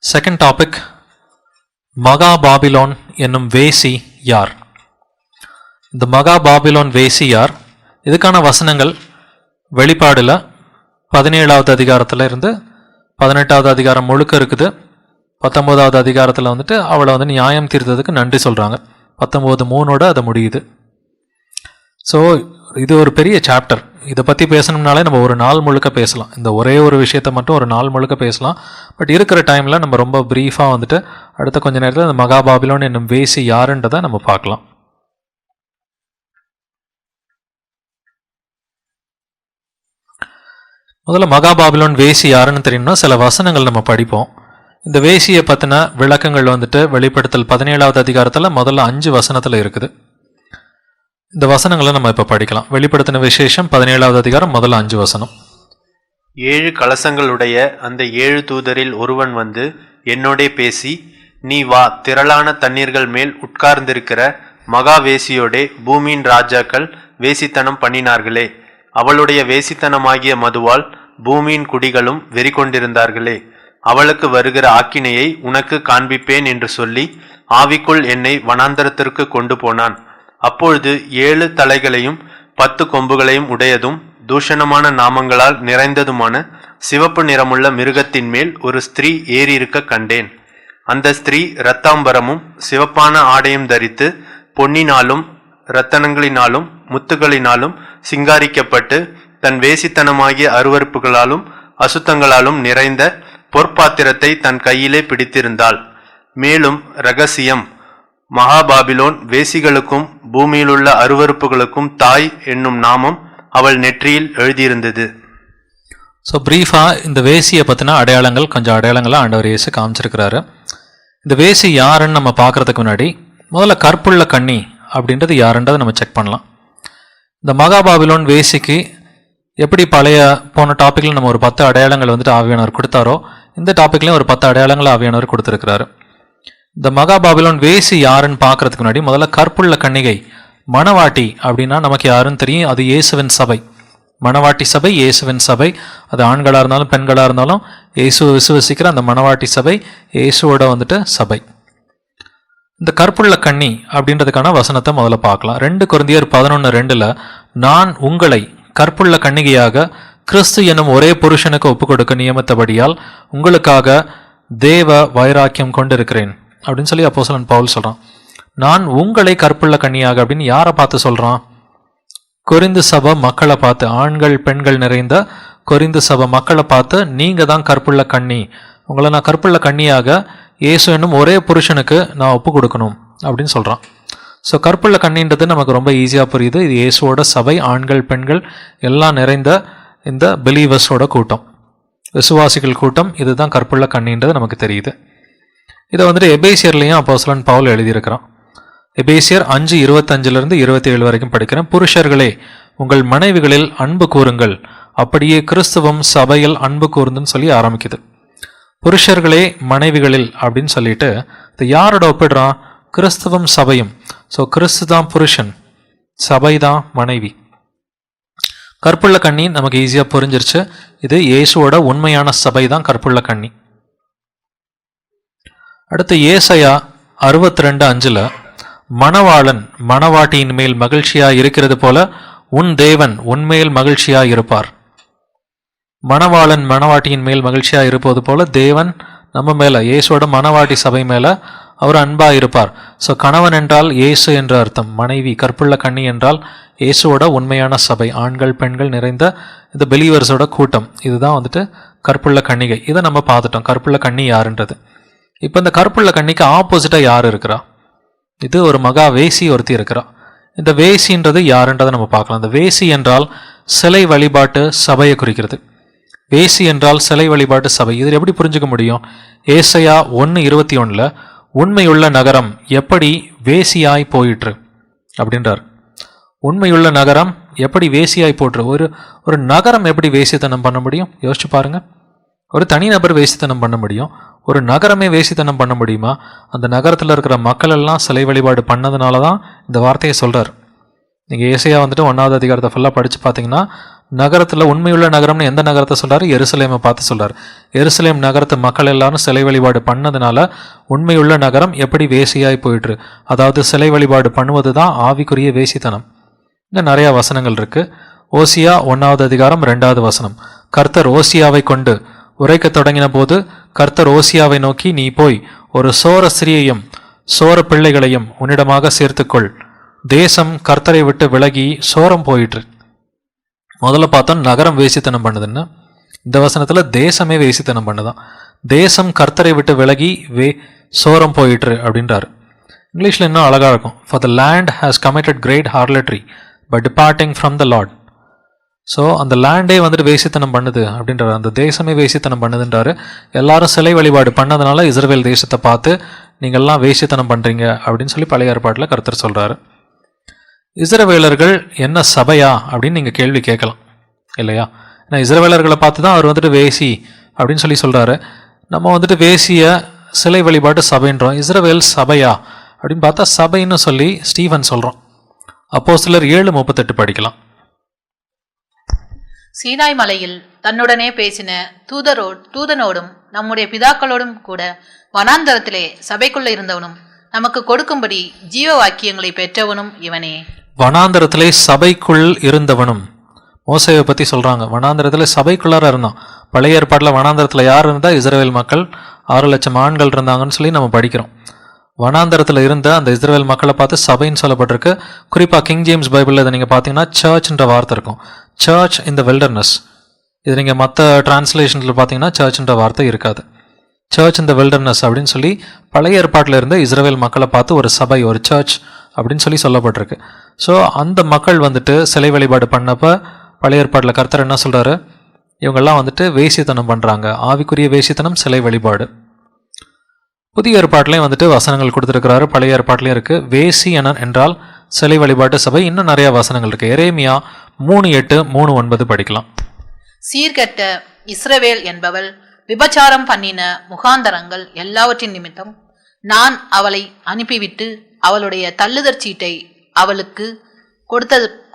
Second topic, மகா Babylon என்னும் வேசி யார்? இந்த மகா பாபிலோன் வேசி யார்? இதுக்கான வசனங்கள் வெளிப்பாடுல 17வது அதிகாரத்தில் இருந்து 18வது அதிகாரம் முழுக்க இருக்குது. 19வது அதிகாரத்தில் அவளை நியாயம் தீர்த்ததுக்கு நன்றி சொல்கிறாங்க. 19:3 அதை முடியுது. ஸோ இது ஒரு பெரிய சாப்டர். இதை பற்றி பேசணும்னாலே நம்ம ஒரு நாள் முழுக்க பேசலாம். இந்த ஒரே ஒரு விஷயத்தை மட்டும் ஒரு நாள் முழுக்க பேசலாம். பட் இருக்கிற டைமில் நம்ம ரொம்ப ப்ரீஃபாக அடுத்த கொஞ்ச நேரத்தில் இந்த மகா பாபிலோன் என்னும் வேசி யாருன்றதை நம்ம பார்க்கலாம். முதல்ல மகா பாபிலோன் வேசி யாருன்னு தெரியும்னா சில வசனங்கள் நம்ம படிப்போம். இந்த வேசியை பற்றின விளக்கங்கள் வெளிப்படுத்தல் 17வது அதிகாரத்தில் முதல்ல 5 வசனத்தில் இருக்குது. இந்த வசனங்களை நம்ம இப்போ படிக்கலாம். வெளிப்படுத்தின விசேஷம் 17வது அதிகாரம் முதல்ல 5 வசனம். 7 கலசங்களுடைய அந்த 7 தூதரில் ஒருவன் வந்து என்னோடே பேசி, நீ வா, திரளான தண்ணீர்கள் மேல் உட்கார்ந்திருக்கிற மகா வேசியோடே பூமியின் ராஜாக்கள் வேசித்தனம் பண்ணினார்களே, அவளுடைய வேசித்தனமாகிய மதுவால் பூமியின் குடிகளும் வெறி கொண்டிருந்தார்களே, அவளுக்கு வருகிற ஆக்கினையை உனக்கு காண்பிப்பேன் என்று சொல்லி ஆவிக்குள் என்னை வனாந்தரத்திற்கு கொண்டு போனான். அப்பொழுது 7 தலைகளையும் 10 கொம்புகளையும் உடையதும் தூஷணமான நாமங்களால் நிறைந்ததுமான சிவப்பு நிறமுள்ள மிருகத்தின் மேல் ஒரு ஸ்திரீ ஏறியிருக்க கண்டேன். அந்த ஸ்திரீ இரத்தாம்பரமும் சிவப்பான ஆடையும் தரித்து பொன்னினாலும் இரத்தனங்களினாலும் முத்துகளினாலும் சிங்காரிக்கப்பட்டு தன் வேசித்தனமாகிய அருவருப்புகளாலும் அசுத்தங்களாலும் நிறைந்த பொற்பாத்திரத்தை தன் கையிலே பிடித்திருந்தாள். மேலும் இரகசியம், மகாபாபிலோன் வேசிகளுக்கும் பூமியிலுள்ள அருவருப்புகளுக்கும் தாய் என்னும் நாமம் அவள் நெற்றியில் எழுதியிருந்தது. ஸோ ப்ரீஃபாக இந்த வேசியை பற்றின கொஞ்சம் அடையாளங்களாக ஆண்டவர் இயேசு காமிச்சிருக்கிறாரு. இந்த வேசி யாருன்னு நம்ம பார்க்குறதுக்கு முன்னாடி முதல்ல கற்புள்ள கன்னி அப்படின்றது யாருன்றதை நம்ம செக் பண்ணலாம். இந்த மகாபாபிலோன் வேசிக்கு எப்படி போன டாப்பிக்கில் நம்ம ஒரு 10 அடையாளங்கள் ஆவியானவர் கொடுத்தாரோ, இந்த டாப்பிக்லேயும் ஒரு 10 அடையாளங்கள் ஆவியானவர் கொடுத்துருக்கிறாரு. இந்த மகாபாபிலோன் வேசி யாருன்னு பார்க்கறதுக்கு முன்னாடி முதல்ல கற்புள்ள கன்னிகை மணவாட்டி அப்படின்னா நமக்கு யாருன்னு தெரியும். அது இயேசுவின் சபை. மணவாட்டி சபை இயேசுவின் சபை. அது ஆண்களாக இருந்தாலும் பெண்களாக இருந்தாலும் இயேசுவை விசுவசிக்கிற அந்த மணவாட்டி சபை இயேசுவோட சபை. இந்த கற்புள்ள கன்னி அப்படின்றதுக்கான வசனத்தை முதல்ல பார்க்கலாம். 2 கொரிந்தியர் 11:2 நான் உங்களை கற்புள்ள கன்னிகையாக கிறிஸ்து என்னும் ஒரே புருஷனுக்கு ஒப்பு கொடுக்க நியமித்தபடியால் உங்களுக்காக தேவ வைராக்கியம் கொண்டிருக்கிறேன் அப்படின்னு சொல்லி அப்போஸ்தலன் பவுல் சொல்றான். நான் உங்களை கற்புள்ள கன்னியாக அப்படின்னு யாரை பார்த்து சொல்றான்? கொரிந்து சபை மக்களை பார்த்து, ஆண்கள் பெண்கள் நிறைந்த கொரிந்து சபை மக்களை பார்த்து, நீங்க தான் கற்புள்ள கன்னி, உங்களை நான் கற்புள்ள கன்னியாக இயேசு என்னும் ஒரே புருஷனுக்கு நான் ஒப்பு கொடுக்கணும் அப்படின்னு சொல்றான். ஸோ கற்புள்ள கன்னின்றது நமக்கு ரொம்ப ஈஸியாக புரியுது. இது இயேசுவோட சபை, ஆண்கள் பெண்கள் எல்லாம் நிறைந்த இந்த பிலீவர்ஸோட கூட்டம், விசுவாசிகள் கூட்டம். இதுதான் கற்புள்ள கன்னின்றது நமக்கு தெரியுது. இதை எபேசியர்லையும் அப்போஸ்தலன் பவுல் எழுதியிருக்கிறான். எபேசியர் 5:25-27 வரைக்கும் படிக்கிறேன். புருஷர்களே, உங்கள் மனைவிகளில் அன்பு கூறுங்கள், அப்படியே கிறிஸ்துவும் சபையில் அன்பு கூர்ந்துன்னு சொல்லி ஆரம்பிக்குது. புருஷர்களே மனைவிகளில் அப்படின்னு சொல்லிட்டு இது யாரோட ஒப்பிடுறான்? கிறிஸ்துவும் சபையும். ஸோ கிறிஸ்து தான் புருஷன், சபை தான் மனைவி. கற்புள்ள கன்னி நமக்கு ஈஸியாக புரிஞ்சிருச்சு. இது இயேசுவோட உண்மையான சபை தான் கற்புள்ள கன்னி. அடுத்து ஏசாயா 62:5 மணவாளன் மணவாட்டியின் மேல் மகிழ்ச்சியா இருக்கிறது போல உன் தேவன் உன்மேல் மகிழ்ச்சியா இருப்பார். மணவாளன் மணவாட்டியின் மேல் மகிழ்ச்சியா இருப்பது போல தேவன் நம்ம மேல, இயேசுவோட மணவாட்டி சபை மேல அவர் அன்பா இருப்பார். ஸோ கணவன் என்றால் இயேசு என்ற அர்த்தம். மனைவி கற்புள்ள கன்னி என்றால் இயேசுவோட உண்மையான சபை, ஆண்கள் பெண்கள் நிறைந்த இந்த பிலீவர்ஸோட கூட்டம். இதுதான் கற்புள்ள கன்னிகை. இதை நம்ம பார்த்துட்டோம், கற்புள்ள கன்னி யாருன்றது. இப்போ இந்த கற்புள்ள கன்னிக்கு ஆப்போசிட்டா யார் இருக்கிறா? இது ஒரு மகா வேசி ஒருத்தி இருக்கிறா. இந்த வேசின்றது யாருன்றதை நம்ம பார்க்கலாம். இந்த வேசி என்றால் சிலை வழிபாட்டு சபையை குறிக்கிறது. வேசி என்றால் சிலை வழிபாட்டு சபை. இதில் எப்படி புரிஞ்சுக்க முடியும்? ஏசாயா 1:21 உண்மையுள்ள நகரம் எப்படி வேசியாய் போயிற்று அப்படின்றார். உண்மையுள்ள நகரம் எப்படி வேசியாய் போற்று. ஒரு நகரம் எப்படி வேசித்தனம் பண்ண முடியும்? யோசிச்சு பாருங்க. ஒரு தனிநபர் வேசித்தனம் பண்ண முடியும், ஒரு நகரமே வேசித்தனம் பண்ண முடியுமா? அந்த நகரத்தில் இருக்கிற மக்கள் எல்லாம் சிலை வழிபாடு பண்ணதுனால தான் இந்த வார்த்தையை சொல்றார். நீங்கள் ஏசையா வந்துட்டு 1வது அதிகாரத்தை ஃபுல்லாக படித்து பார்த்தீங்கன்னா நகரத்தில் உண்மையுள்ள நகரம்னு எந்த நகரத்தை சொல்கிறாரு? எருசலேமை பார்த்து சொல்கிறார். எருசலேம் நகரத்து மக்கள் எல்லாரும் சிலை வழிபாடு பண்ணதுனால உண்மையுள்ள நகரம் எப்படி வேசியாய் போயிட்டுரு. அதாவது சிலை வழிபாடு பண்ணுவது தான் ஆவிக்குரிய வேசித்தனம். இன்னும் நிறையா வசனங்கள் இருக்குது. ஓசியா 1வது அதிகாரம் 2வது வசனம். கர்த்தர் ஓசியாவை கொண்டு உரைக்க தொடங்கின போது கர்த்தர் ஓசியாவை நோக்கி, நீ போய் ஒரு சோர ஸ்திரியையும் சோர பிள்ளைகளையும் உன்னிடமாக சேர்த்துக்கொள். தேசம் கர்த்தரை விட்டு விலகி சோரம் போயிற்று. முதல்ல பார்த்தோம் நகரம் வேசித்தனம் பண்ணுதுன்னு. இந்த வசனத்தில் தேசமே வேசித்தனம் பண்ணுதான். தேசம் கர்த்தரை விட்டு விலகி சோரம் போயிற்று அப்படின்றாரு. இங்கிலீஷில் இன்னும் அழகாக இருக்கும். For the land has committed great harlotry but departing from the lord. So அந்த லேண்டே வந்துட்டு வேசித்தனம் பண்ணுது அப்படின்றாரு. அந்த தேசமே வேசித்தனம் பண்ணுதுன்றாரு. எல்லாரும் சிலை வழிபாடு பண்ணதுனால இஸ்ரவேல் தேசத்தை பார்த்து நீங்கள்லாம் வேசித்தனம் பண்ணுறீங்க அப்படின்னு சொல்லி பழைய ஏற்பாட்டில் கர்த்தர் சொல்கிறாரு. இஸ்ரவேலர்கள் என்ன சபையா அப்படின்னு நீங்கள் கேள்வி கேட்கலாம் இல்லையா? ஏன்னா இஸ்ரவேலர்களை பார்த்து தான் அவர் வந்துட்டு வேசி அப்படின்னு சொல்லி சொல்கிறாரு. நம்ம வந்துட்டு வேசிய சிலை வழிபாட்டு சபைன்றோம். இஸ்ரவேல் சபையா அப்படின்னு பார்த்தா சபைன்னு சொல்லி ஸ்டீவன் சொல்கிறோம். அப்போஸ்தலர் 7:38 படிக்கலாம். சீனாய் மலையில் தன்னுடனே பேசின தூதனோடும் நம்முடைய பிதாக்களோடும் கூட வனாந்தரத்திலே சபைக்குள்ள இருந்தவனும் நமக்கு கொடுக்கும்படி ஜீவ வாக்கியங்களை பெற்றவனும் இவனே. வனாந்தரத்திலே சபைக்குள் இருந்தவனும் மோசேவை பற்றி சொல்கிறாங்க. வனாந்தரத்தில் சபைக்குள்ளார இருந்தான். பழைய ஏற்பாட்டில் வனாந்தரத்தில் யார் இருந்தால் இஸ்ரவேல் மக்கள் 6 லட்சம் ஆண்கள் இருந்தாங்கன்னு சொல்லி நம்ம படிக்கிறோம். வனாந்தரத்தில் இருந்த அந்த இஸ்ரவேல் மக்களை பார்த்து சபைன்னு சொல்லப்பட்டிருக்கு. குறிப்பாக கிங் ஜேம்ஸ் பைபிளில் இதை நீங்கள் பார்த்தீங்கன்னா சர்ச்ன்ற வார்த்தை இருக்கும். Church in the wilderness. இது நீங்கள் மற்ற டிரான்ஸ்லேஷனில் பார்த்தீங்கன்னா சர்ச்ன்ற வார்த்தை இருக்காது. சர்ச் இன் த வில்டர்னஸ் அப்படின்னு சொல்லி பழைய ஏற்பாட்டில் இருந்த இஸ்ரவேல் மக்களை பார்த்து ஒரு சபை, ஒரு சர்ச் அப்படின்னு சொல்லி சொல்லப்பட்டிருக்கு. ஸோ அந்த மக்கள் வந்துட்டு சிலை வழிபாடு பண்ணப்போ பழைய ஏற்பாட்டில் கர்த்தர் என்ன சொல்கிறாரு? இவங்கெல்லாம் வந்துட்டு வேசித்தனம் பண்ணுறாங்க. ஆவிக்குரிய வேசித்தனம் சிலை வழிபாடு. புதிய ஏற்பாட்டிலையும் வந்துட்டு வசனங்கள் கொடுத்துருக்கிறாரு. பழைய ஏற்பாட்டிலையும் இருக்குது. வேசி என்றால் சிலை வழிபாட்டு சபை. இன்னும் நிறைய வசனங்கள் இருக்குது. எரேமியா 3:8, 3:9 படிக்கலாம். சீர்கெட்ட இஸ்ரவேல் என்பவள் விபச்சாரம் பண்ணின முகாந்தரங்கள் எல்லாவற்றின் நிமித்தம் நான் அவளை அனுப்பிவிட்டு அவளுடைய தள்ளுதற் சீட்டை அவளுக்கு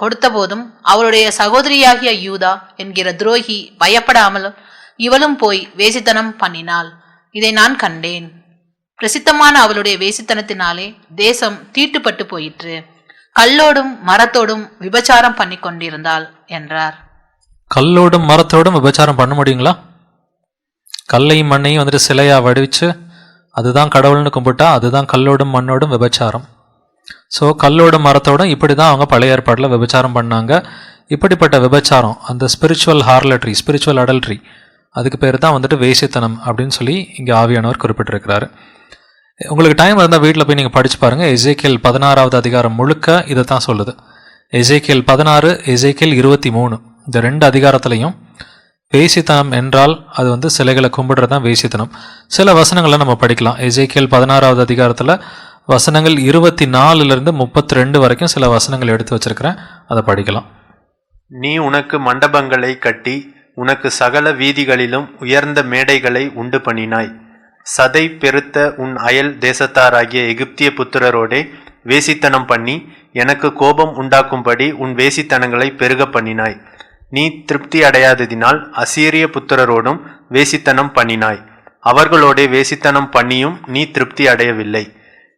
கொடுத்த போதும் அவளுடைய சகோதரியாகிய யூதா என்கிற துரோகி பயப்படாமல் இவளும் போய் வேசித்தனம் பண்ணினாள். இதை நான் கண்டேன். பிரசித்தமான அவளுடைய வேசித்தனத்தினாலே தேசம் தீட்டுப்பட்டு போயிற்று. கல்லோடும் மரத்தோடும் விபச்சாரம் பண்ணி கொண்டிருந்தாள் என்றார். கல்லோடும் மரத்தோடும் விபச்சாரம் பண்ண முடியுங்களா? கல்லையும் மண்ணையும் வந்துட்டு சிலையா வடிச்சு அதுதான் கடவுள்னு கும்பிட்டா அதுதான் கல்லோடும் மண்ணோடும் விபச்சாரம். ஸோ கல்லோடும் மரத்தோடும் இப்படி தான் அவங்க பழைய ஏற்பாட்டில் விபச்சாரம் பண்ணாங்க. இப்படிப்பட்ட விபச்சாரம், அந்த ஸ்பிரிச்சுவல் ஹார்லட்ரி, ஸ்பிரிச்சுவல் அடல்ட்ரி, அதுக்கு பேர் தான் வந்துட்டு வேசித்தனம் அப்படின்னு சொல்லி இங்கே ஆவியானவர் குறிப்பிட்டிருக்கிறாரு. உங்களுக்கு டைம் இருந்தால் வீட்டில் போய் நீங்கள் படித்து பாருங்கள். எசேக்கியேல் 16வது அதிகாரம் முழுக்க இதை தான் சொல்லுது. எசேக்கியேல் 16, எசேக்கியேல் 23 இந்த 2 அதிகாரத்துலையும் வேசித்தனம் என்றால் அது வந்து சிலைகளை கும்பிடுறது தான் வேசித்தனம். சில வசனங்களை நம்ம படிக்கலாம். எசேக்கியேல் 16வது அதிகாரத்தில் வசனங்கள் 24 32 வரைக்கும் சில வசனங்கள் எடுத்து வச்சிருக்கிறேன், அதை படிக்கலாம். நீ உனக்கு மண்டபங்களை கட்டி உனக்கு சகல வீதிகளிலும் உயர்ந்த மேடைகளை உண்டு பண்ணினாய். சதை பெருத்த உன் அயல் தேசத்தாராகிய எகிப்திய புத்திரரோடே வேசித்தனம் பண்ணி எனக்கு கோபம் உண்டாக்கும்படி உன் வேசித்தனங்களை பெருக பண்ணினாய். நீ திருப்தி அடையாததினால் அசீரிய புத்திரரோடும் வேசித்தனம் பண்ணினாய். அவர்களோடே வேசித்தனம் பண்ணியும் நீ திருப்தி அடையவில்லை.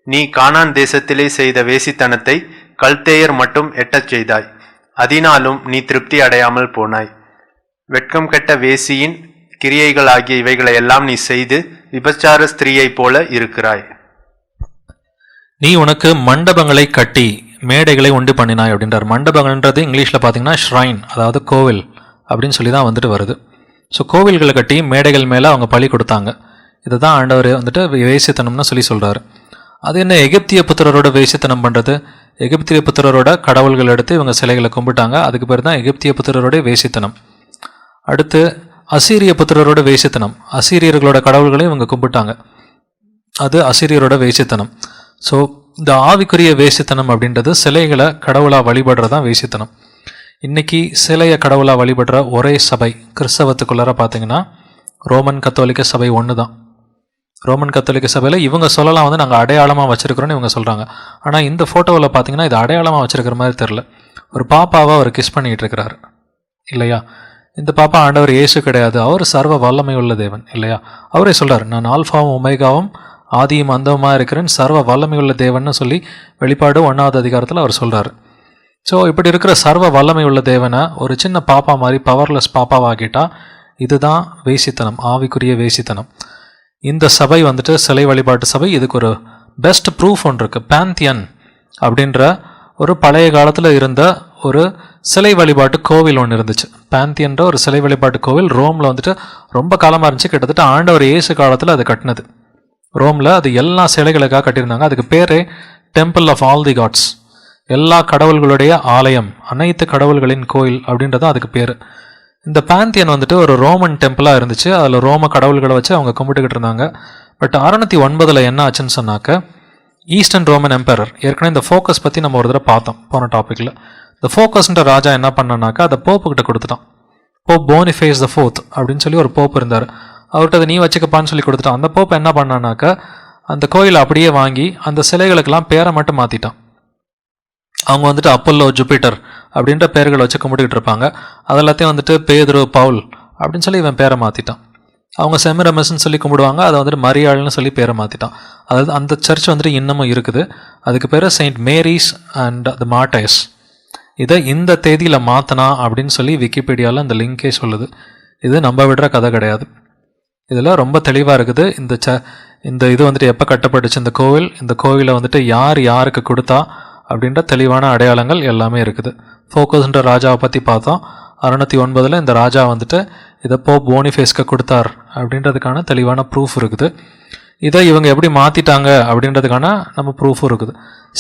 நீ கானான் தேசத்திலே செய்த வேசித்தனத்தை கல்தேயர் மட்டும் எட்டச் செய்தாய். அதனாலும் நீ திருப்தி அடையாமல் போனாய். வெட்கம் கெட்ட வேசியின் கிரியைகள் ஆகிய இவைகளை எல்லாம் நீ செய்து விபச்சார ஸ்திரீயைப் போல இருக்கிறாய். நீ உனக்கு மண்டபங்களை கட்டி மேடைகளை உண்டு பண்ணினாய் அப்படின்றார். மண்டபங்கள்ன்றது இங்கிலீஷில் பார்த்தீங்கன்னா ஷ்ரைன், அதாவது கோவில் அப்படின்னு சொல்லி தான் வந்துட்டு வருது. ஸோ கோவில்களை கட்டி மேடைகள் மேலே அவங்க பலி கொடுத்தாங்க. இதை தான் ஆண்டவர் வந்துட்டு வேசித்தனம்னு சொல்லி சொல்கிறாரு. அது என்ன எகிப்திய புத்திரரோட வேசித்தனம் பண்ணுறது? எகிப்திய புத்திரரோட கடவுள்கள் எடுத்து இவங்க சிலைகளை கும்பிட்டாங்க. அதுக்கு பேர் தான் எகிப்திய புத்திரரோட வேசித்தனம். அடுத்து அசீரிய புத்திரரோட வேசித்தனம். அசீரியர்களோட கடவுள்களையும் இவங்க கும்பிட்டாங்க. அது அசீரியரோட வேசித்தனம். ஸோ இந்த ஆவிக்குரிய வேசித்தனம் அப்படின்றது சிலைகளை கடவுளாக வழிபடுறதான் வேசித்தனம். இன்றைக்கி சிலையை கடவுளாக வழிபடுற ஒரே சபை கிறிஸ்தவத்துக்குள்ளார பார்த்தீங்கன்னா ரோமன் கத்தோலிக்க சபை ஒன்று தான். ரோமன் கத்தோலிக்க சபையில் இவங்க சொல்லலாம் வந்து நாங்கள் அடையாளமாக வச்சுருக்கிறோன்னு இவங்க சொல்கிறாங்க. ஆனால் இந்த ஃபோட்டோவில் பார்த்தீங்கன்னா இது அடையாளமாக வச்சுருக்கிற மாதிரி தெரில. ஒரு பாப்பாவை அவர் கிஸ் பண்ணிட்டு இருக்கிறாரு இல்லையா? இந்த பாப்பா ஆண்டவர் இயேசு கிடையாது, அவர் சர்வ வல்லமை உள்ள தேவன் இல்லையா? அவரே சொல்றார், நான் ஆல்ஃபாவும் ஒமேகாவும் ஆதியும் அந்தமா இருக்கிறேன், சர்வ வல்லமை உள்ள தேவன் சொல்லி வெளிப்பாடு 1வது அதிகாரத்தில் அவர் சொல்றாரு. ஸோ இப்படி இருக்கிற சர்வ வல்லமை உள்ள தேவனை ஒரு சின்ன பாப்பா மாதிரி பவர்லெஸ் பாப்பாவாகிட்டா இதுதான் வேசித்தனம், ஆவிக்குரிய வேசித்தனம். இந்த சபை வந்துட்டு சிலை வழிபாட்டு சபை. இதுக்கு ஒரு பெஸ்ட் ப்ரூஃப் ஒன்று இருக்குது. பேந்தியன் அப்படின்ற ஒரு பழைய காலத்தில் இருந்த ஒரு சிலை வழிபாட்டு கோவில் ஒன்று இருந்துச்சு. பேந்தியன்ற ஒரு சிலை வழிபாட்டு கோவில் ரோமில் வந்துட்டு ரொம்ப காலமாக இருந்துச்சு. கிட்டத்தட்ட ஆண்டவர் இயேசு காலத்தில் அது கட்டினது. ரோமில் அது எல்லா சிலைகளுக்காக கட்டியிருந்தாங்க. அதுக்கு பேரே temple of all the gods, எல்லா கடவுள்களுடைய ஆலயம், அனைத்து கடவுள்களின் கோயில் அப்படின்றதான் அதுக்கு பேர். இந்த பேந்தியன் வந்துட்டு ஒரு ரோமன் டெம்பிளாக இருந்துச்சு. அதில் ரோம கடவுள்களை வச்சு அவங்க கும்பிட்டுக்கிட்டு இருந்தாங்க. பட் 609 என்ன ஆச்சுன்னு சொன்னாக்க, ஈஸ்டர்ன் ரோமன் எம்பரர், ஏற்கனவே இந்த ஃபோக்கஸ் பற்றி நம்ம ஒரு தடவை பார்த்தோம் போன டாப்பிக்கில். இந்த ஃபோக்கஸ்ன்ற ராஜா என்ன பண்ணானாக்கா அதை போப்புக்கிட்ட கொடுத்துட்டான். போப் போனிஃபேஸ் த 4th அப்படின்னு சொல்லி ஒரு போப் இருந்தார். அவர்கிட்ட அதை நீ வச்சுக்கப்பான்னு சொல்லி கொடுத்துட்டான். அந்த போப் என்ன பண்ணானாக்கா அந்த கோயிலை அப்படியே வாங்கி அந்த சிலைகளுக்கெல்லாம் பேரை மட்டும் மாற்றிட்டான். அவங்க வந்துட்டு அப்பல்லோ, ஜூபிட்டர் அப்படின்ற பேர்களை வச்சு கும்பிட்டுக்கிட்டு இருப்பாங்க. அதெல்லாத்தையும் வந்துட்டு பேதுரு, பவுல் அப்படின்னு சொல்லி இவன் பேரை மாற்றிட்டான். அவங்க செமிரமஸ்ன்னு சொல்லி கும்பிடுவாங்க, அதை வந்துட்டு மரியாள்னு சொல்லி பேரை மாற்றிட்டான். அதாவது அந்த சர்ச் வந்துட்டு இன்னமும் இருக்குது. அதுக்கு பேர் செயின்ட் மேரிஸ் அண்ட் த மார்டைர்ஸ். இதை இந்த தேதியில் மாற்றினா அப்படின்னு சொல்லி விக்கிபீடியாவில் அந்த லிங்கே சொல்லுது. இது நம்ம விடுற கதை கிடையாது. இதில் ரொம்ப தெளிவாக இருக்குது. இந்த இது வந்துட்டு எப்போ கட்டப்பட்டுச்சு இந்த கோவில், இந்த கோவிலை வந்துட்டு யார் யாருக்கு கொடுத்தா அப்படின்ற தெளிவான அடையாளங்கள் எல்லாமே இருக்குது. ஃபோக்கஸ்ன்ற ராஜாவை பற்றி பார்த்தோம். 609 இந்த ராஜா வந்துட்டு இதை போப் போனிஃபேஸ்க்கு கொடுத்தார் அப்படின்றதுக்கான தெளிவான ப்ரூஃப் இருக்குது. இதை இவங்க எப்படி மாற்றிட்டாங்க அப்படின்றதுக்கான நம்ம ப்ரூஃபும் இருக்குது.